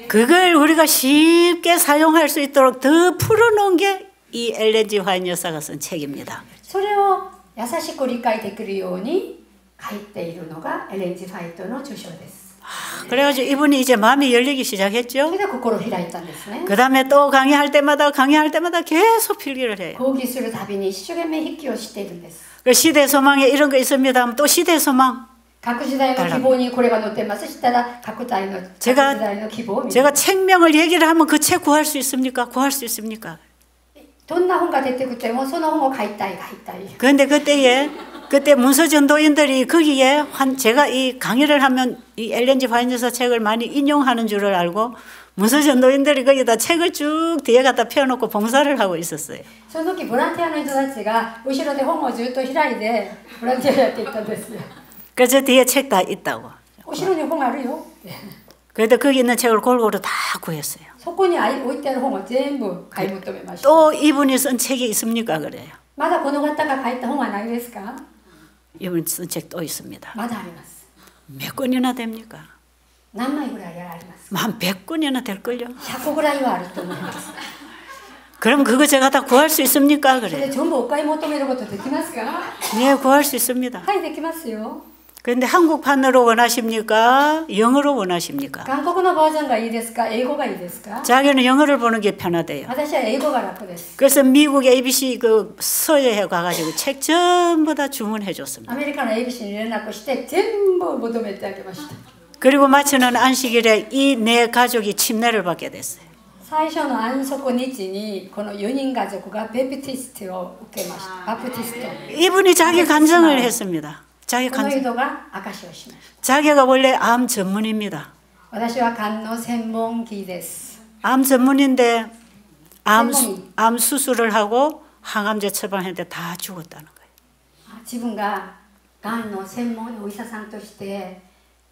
그걸 우리가 쉽게 사용할 수 있도록 더 풀어놓은 게 이 엘렌 G 화이트 여사가 쓴 책입니다. それを優しく理解できるように書いているのがエレン・ジ・ファイトの著書です。 그래가지고 이분이 이제 마음이 열리기 시작했죠. それで心を開いたんですね。 그 다음에 또 강의할 때마다 계속 필기를 해요. 講義するたびに一生懸命筆記をしているんです。 그 시대 소망에 이런 거 있습니다 하면 또 시대 소망. 各時代の希望にこれが載ってます。したら各時代の希望を見る。 제가 책명을 얘기를 하면 그 책 구할 수 있습니까? 구할 수 있습니까? どんな本が出てきてもその本を買いたい。 그런데 그때 문서전도인들이 거기에 제가 이 강의를 하면 이 엘렌 G 화이트 여사 책을 많이 인용하는 줄을 알고 문서전도인들이 거기다 책을 쭉 뒤에 갖다 펴놓고 봉사를 하고 있었어요. その時ボランティアの人たちが後ろで本をずっと開いてボランティアやっていったんですよ。 그래서 뒤에 책 다 있다고. 後ろに本あるよ。 그래도 거기 있는 책을 골고루 다 구했어요. そこに置いてある本を全部買い求めました。 또 이분이 쓴 책이 있습니까? 그래요. まだこの方が書いた本はないですか？ 이분이 쓴 책 또 있습니다. まだあります。 몇 권이나 됩니까? 何枚ぐらいありますか？ 한 100권이나 될걸요? 100個ぐらいはあると思います。 그럼 그거 제가 다 구할 수 있습니까? それ 그래요. 全部お買い求めることできますか？ 네, 구할 수 있습니다. はい、できますよ。 그런데 한국판으로 원하십니까? 영어로 원하십니까? 韓国のバージョンがいいですか？英語がいいですか？ 자기는 영어를 보는 게 편하대요. 私は英語が楽です。 그래서 미국 ABC 그 서예에 가가지고 책 전부 다 주문해 줬습니다. アメリカの ABC に連絡して全部求めてあげました。 그리고 마치는 안식일에 이 네 가족이 침례를 받게 됐어요. 最初の安息日にこの4人家族がバプティストを受けました。バプティスト。 이분이 자기 간증을 했습니다. 자기 この 간증. 人が証しをしました。 자기가 원래 암 전문입니다. 私は肝の専門技です。 암 전문인데 전문의. 암 수술을 하고 항암제 처방했는데 다 죽었다는 거예요. 自分ががんの専門のお医者さんとして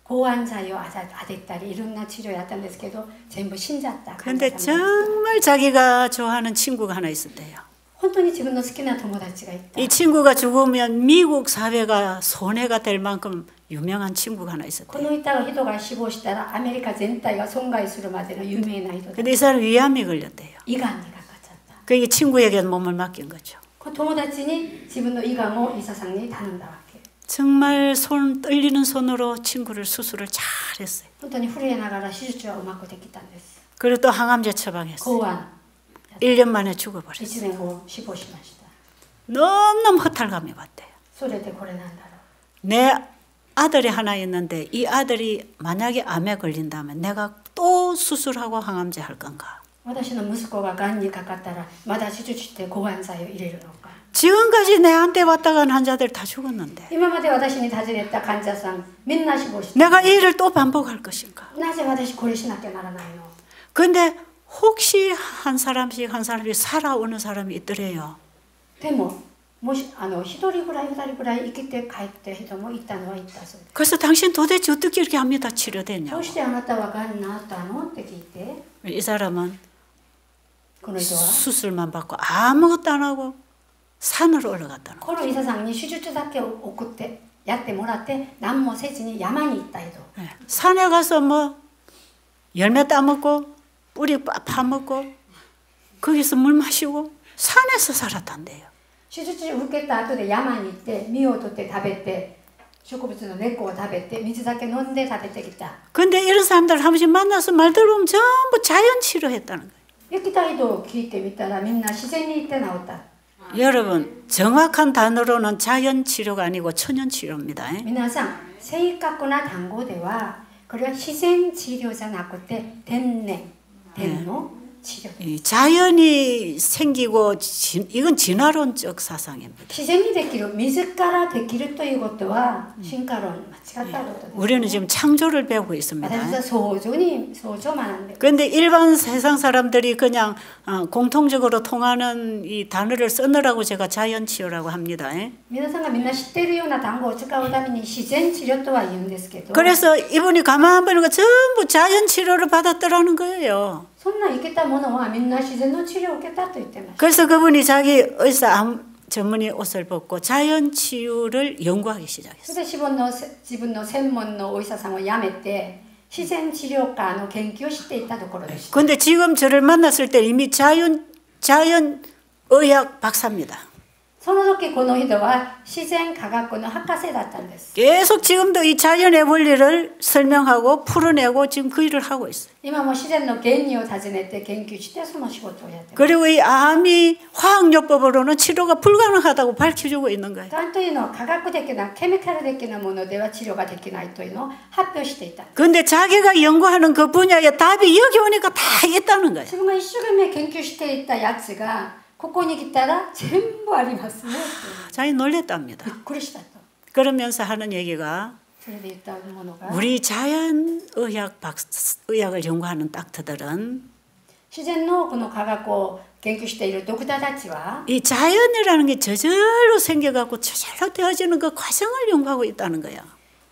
抗がん剤を当てたりいろんな治療やったんですけど全部死んじゃった。 그런데 정말 자기가 좋아하는 친구가 하나 있었대요. 本当に自分の好きな友達がいた。 이 친구가 죽으면 미국 사회가 손해가 될 만큼 유명한 친구가 하나 こ 있었대요. の人が死亡したらアメリカ全体が損害するまでの有名な人だ。 근데 이 사람 위암이 걸렸대요. 胃がんにかかっちゃった。 그 친구에게 몸을 맡긴 거죠. 友達に自分の胃がんを医者さんに頼んだわけ。 정말 손 떨리는 손으로 친구를 수술을 잘했어요. 本当に震えながら手術はうまくできたんです。 그리고 또 항암제 처방했어요. 抗がん 1년 만에 죽어버렸어요. 1年後死亡しました。 너무너무 허탈감이 왔대요. それでこれなんだろう。 내 아들이 하나 있는데 이 아들이 만약에 암에 걸린다면 내가 또 수술하고 항암제 할 건가? 私の息子ががんにかかったらまだ手術して抗がん剤を入れるのか。 지금까지 내한테 왔다 간 환자들 다 죽었는데 今まで私に訪ねた患者さんみんな死亡して 내가 이 일을 또 반복할 것인가? なぜ私これしなきゃならないの。 근데 혹시 한 사람씩 살아오는 사람이 있더래요. でももし一人ぐらい二人ぐらい生きて帰った人もいたのは言ったそうです。 그래서 당신 도대체 어떻게 이렇게 암이 다 ど 치료됐냐고. うしてあなたはがんになったのって聞いて、 이 사람은 この人は 수술만 받고 아무것도 안 하고 산으로 올라갔다는 거예요. この医者さんに手術だけを送ってやってもらって何もせずに山に行った人。 네. 산에 가서 뭐 열매 따먹고 뿌리 파먹고 거기서 물 마시고 산에서 살았단대요. 手術を受けた後で山に行って実を取って食べて植物の根っこを食べて水だけ飲んで食べてきた。 근데 이런 사람들 한 번씩 만나서 말 들어보면 전부 자연 치료했다는 거예요. 生きた人を聞いてみたらみんな自然に行って治った。 여러분 정확한 단어로는 자연 치료가 아니고 천연 치료입니다. 皆さん正確な単語ではこれは自然治療じゃなくて天然の治療。 이 자연이 생기고 이건 진화론적 사상입니다. 自然にできる自らできるということは進化論間違ったことです。 우리는 지금 창조를 배우고 있습니다. 私は創造を学んでる。 그런데 일반 세상 사람들이 그냥 공통적으로 통하는 이 단어를 쓰느라고 제가 자연 치료라고 합니다. 皆さんがみんな知っているような単語を使うために自然治療とは言うんですけど、 그래서 이분이 가만 보니까 전부 자연 치료를 받았더라는 거예요. そんな生けたものはみんな自然の治療を受けたと言ってました。 그래서 그분이 자기 의사 전문의 옷을 벗고 자연 치유를 연구하기 そ 시작했어요. れで自分の専門のお医者さんを辞めて自然治療科の研究をしていたところでした。 근데 지금 저를 만났을 때 이미 자연의학 박사입니다. その時この人は自然科学の博士だったんです。 계속 지금도 이 자연의 원리를 설명하고 풀어내고 지금 그 일을 하고 있어요. 今も自然の原理を尋ねて研究してその仕事をやってます。 그리고 이 암이 화학요법으로는 치료가 불가능하다고 밝혀주고 있는 거예요. がんというのは科学的なケミカル的なものでは治療ができないというのを発表していた。 근데 자기가 연구하는 그 분야에 답이 여기 오니까 다 있다는 거예요. 自分が一生懸命研究していたやつがここに来たら全部ありますね。 자기 놀랬답니다. びっくりしたと。 그러면서 하는 얘기가 それで言ったものが 우리 자연의학을 연구하는 닥터들은 自然のこの科学を研究しているドクターたちは 이 자연이라는 게 저절로 생겨갖고 저절로 되어지는 그 과정을 연구하고 있다는 거예요.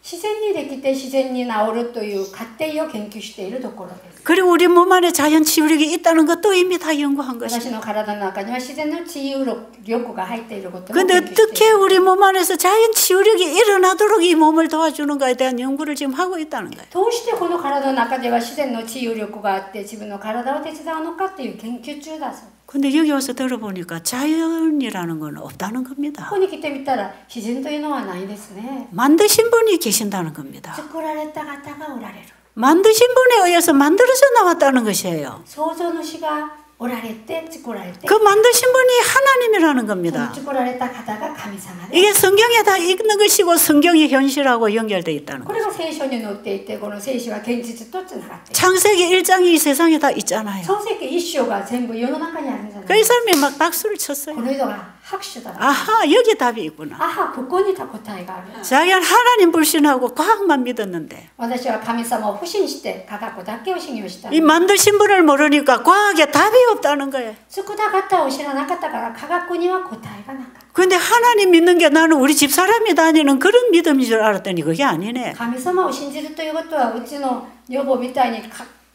自然にできて自然に治るという過程を研究しているところです。 그리고 우리 몸 안에 자연 치유력이 있다는 것도 이미 다 연구한 私 것이에요. の体の中には自然の治癒力が入っていることも 근데 研究してい 어떻게 る。 우리 몸 안에서 자연 치유력이 일어나도록 이 몸을 도와주는가에 대한 연구를 지금 하고 있다는 거예요. どうしてこの体の中では自然の治癒力があって自分の体を手伝うのかっていう研究中だそう。 근데 여기 와서 들어보니까 자연이라는 건 없다는 こ 겁니다. こに来てみたら自然というのはないですね。 만드신 분이 계신다는 겁니다. 作られた方がおられる。 만드신 분에 의해서 만들어져 나왔다는 것이에요. 創造主がおられて作られて 그 만드신 분이 하나님이라는 その 겁니다. 作られた方が神様で 이게 성경에 다 있는 것이고 성경이 현실하고 연결되어 있다는 こ 거예요. れが聖書に載っていてこの聖書は現実とつながっている。 창세기 1장이 이 세상에 다 있잖아요. 創世記一章が全部世の中にあるんじゃない 그 이 사람이 막 박수를 쳤어요. この人が拍手だ。 아하, 여기 답이 있구나. あは、ここに答えがある。 자기는 하나님 불신하고 과학만 믿었는데 私は神様を不信して科学だけを信用した。 이 만드신 분을 모르니까 과학에 답이 없다는 거예요. 作った方を知らなかったから科学には答えがなかった。 근데 하나님 믿는 게 나는 우리 집 사람이 다니는 그런 믿음인 줄 알았더니 그게 아니네. 神様を信じるということはうちの女房みたいに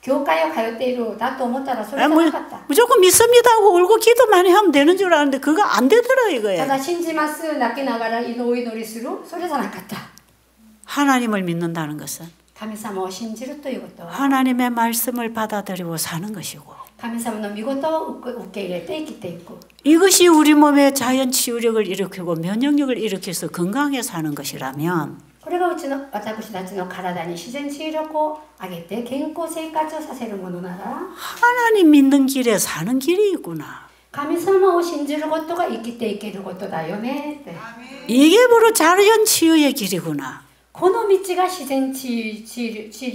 教会を通っているだと思ったらそれじゃなかった。 무조건 믿습니다 하고 울고 기도 많이 하면 되는 줄 알았는데 그거 안 되더라 た 이거예요. だ信じます泣きながらお祈りするそれじゃなかった。 하나님을 믿는다는 것은 神様を信じるということは 하나님의 말씀을 받아들이고 사는 것이고 神様の御事を受け入れて生きていく。 이것이 우리 몸의 자연 치유력을 일으키고 면역력을 일으켜서 건강하게 사는 것이라면 これが私たちの体に自然治癒力を上げて健康生活をさせるものなら 하나님 믿는 길에 사는 길이 있구나. 神様を信じることが生きていけることだよねって。 이게 바로 자연 치유의 길이구나. この道が自然治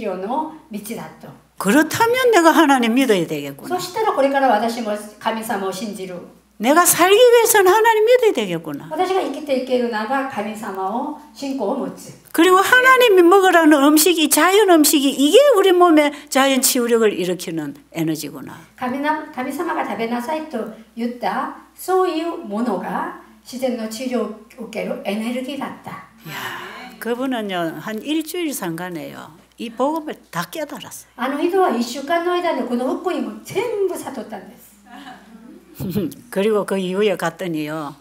療の道だと。 그렇다면 내가 하나님 믿어야 되겠구나. そしたらこれから私も神様を信じる。 내가 살기 위해서는 하나님 믿어야 되겠구나. 私が生きていけるなら神様を信仰を持つ。 그리고 하나님이 먹으라는 음식이 자연 음식이 이게 우리 몸에 자연 치유력을 일으키는 에너지구나. 神様が食べなさいと言ったそういうものが自然の治療を受けるエネルギーだった。 이야, 그분은요 한 일주일 상간에요 이 복음을 다 깨달았어요. あの人は1週間の間にこの福音を全部悟ったんです。 그리고 그 이후에 갔더니요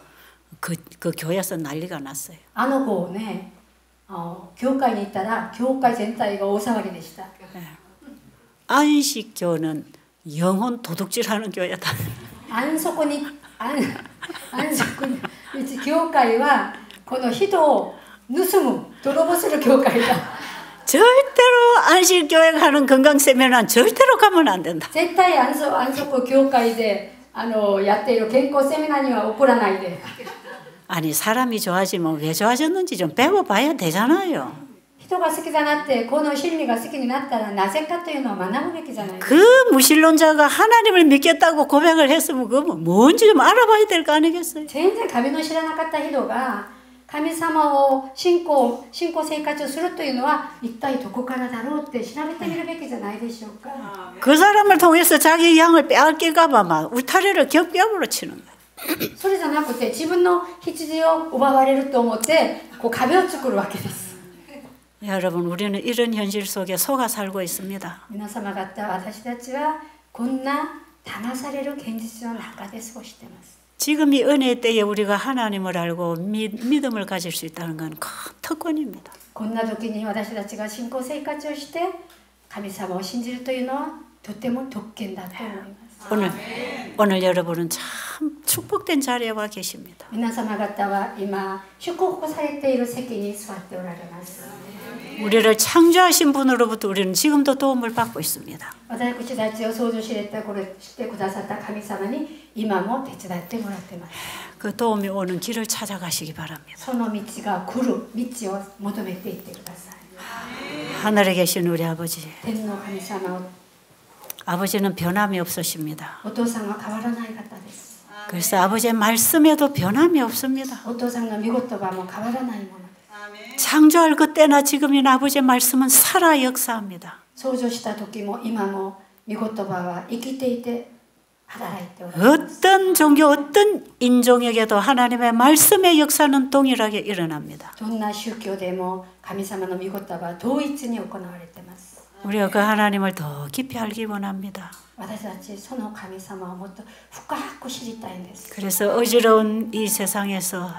그 교회에서 난리가 났어요. あの子をね、教会に行ったら教会全体が大騒ぎでした。 안식교는 영혼 도둑질하는 교회다. 安息に教会はこの人を盗む泥棒する教会だ。 절대로 안식교회 가는 건강 세미나는 절대로 가면 안 된다. 絶対安息教会でやっている健康セミナーには怒らないで。 아니 사람이 좋아지면 왜 좋아졌는지 좀 배워봐야 되잖아요. 人が好きだなってこの真理が好きになったらなぜかというのを学ぶべきじゃないですか。 그 무신론자가 하나님을 믿겠다고 고백을 했으면 그거 뭔지 좀 알아봐야 될 거 아니겠어요? 全然神の知らなかった人が神様を信仰生活をするというのは一体どこからだろうって調べてみるべきじゃないでしょうか。 그 사람을 통해서 자기 양을 빼앗길까봐 막 울타리를 겹겹으로 치는 거예요. それじゃなくて自分の羊を奪われると思ってこう壁を作るわけです。 여러분 우리는 이런 현실 속에 속아 살고 있습니다. 皆様方私たちはこんな騙される現実の中で過ごしています。 지금 이 은혜의 때에 우리가 하나님을 알고 믿음을 가질 수 있다는 건 큰 특권입니다. こんな時に私たちが信仰生活をして神様を信じるというのはとても特権だと思います。 오늘 여러분은 참 축복된 자리에 와 계십니다. 皆様方は今祝福されている席に座っておられます。 우리를 창조하신 분으로부터 우리는 지금도 도움을 받고 있습니다. 私たちを創造してくださった神様に今も手伝ってもらっています。 그 도움이 오는 길을 찾아가시기 바랍니다. その道が来る道を求めていってください。 하늘에 계신 우리 아버지, 天の神様を 아버지는 변함이 없으십니다. お父さんは変わらない方です。 그래서 아버지의 말씀에도 변함이 없습니다. お父さんの御言葉も変わらないものです。 창조할 그때나 지금이나 아버지의 말씀은 살아 역사합니다. 創造した時も今も御言葉は生きていて働いておられます。 어떤 종교, 어떤 인종에게도 하나님의 말씀의 역사는 동일하게 일어납니다. どんな宗教でも神様の御言葉は同一に行われています。 우리가 그 하나님을 더 깊이 알기 원합니다. 私たちその神様をもっと深く知りたいんです。 그래서 어지러운 이 세상에서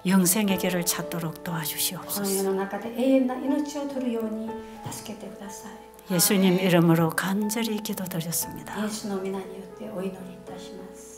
영생의 길을 찾도록 この 도와주시옵소서. 世の中で永遠な命を取るように助けてください。 예수님 이름으로 간절히 기도드렸습니다. イエスの皆によってお祈りいたします。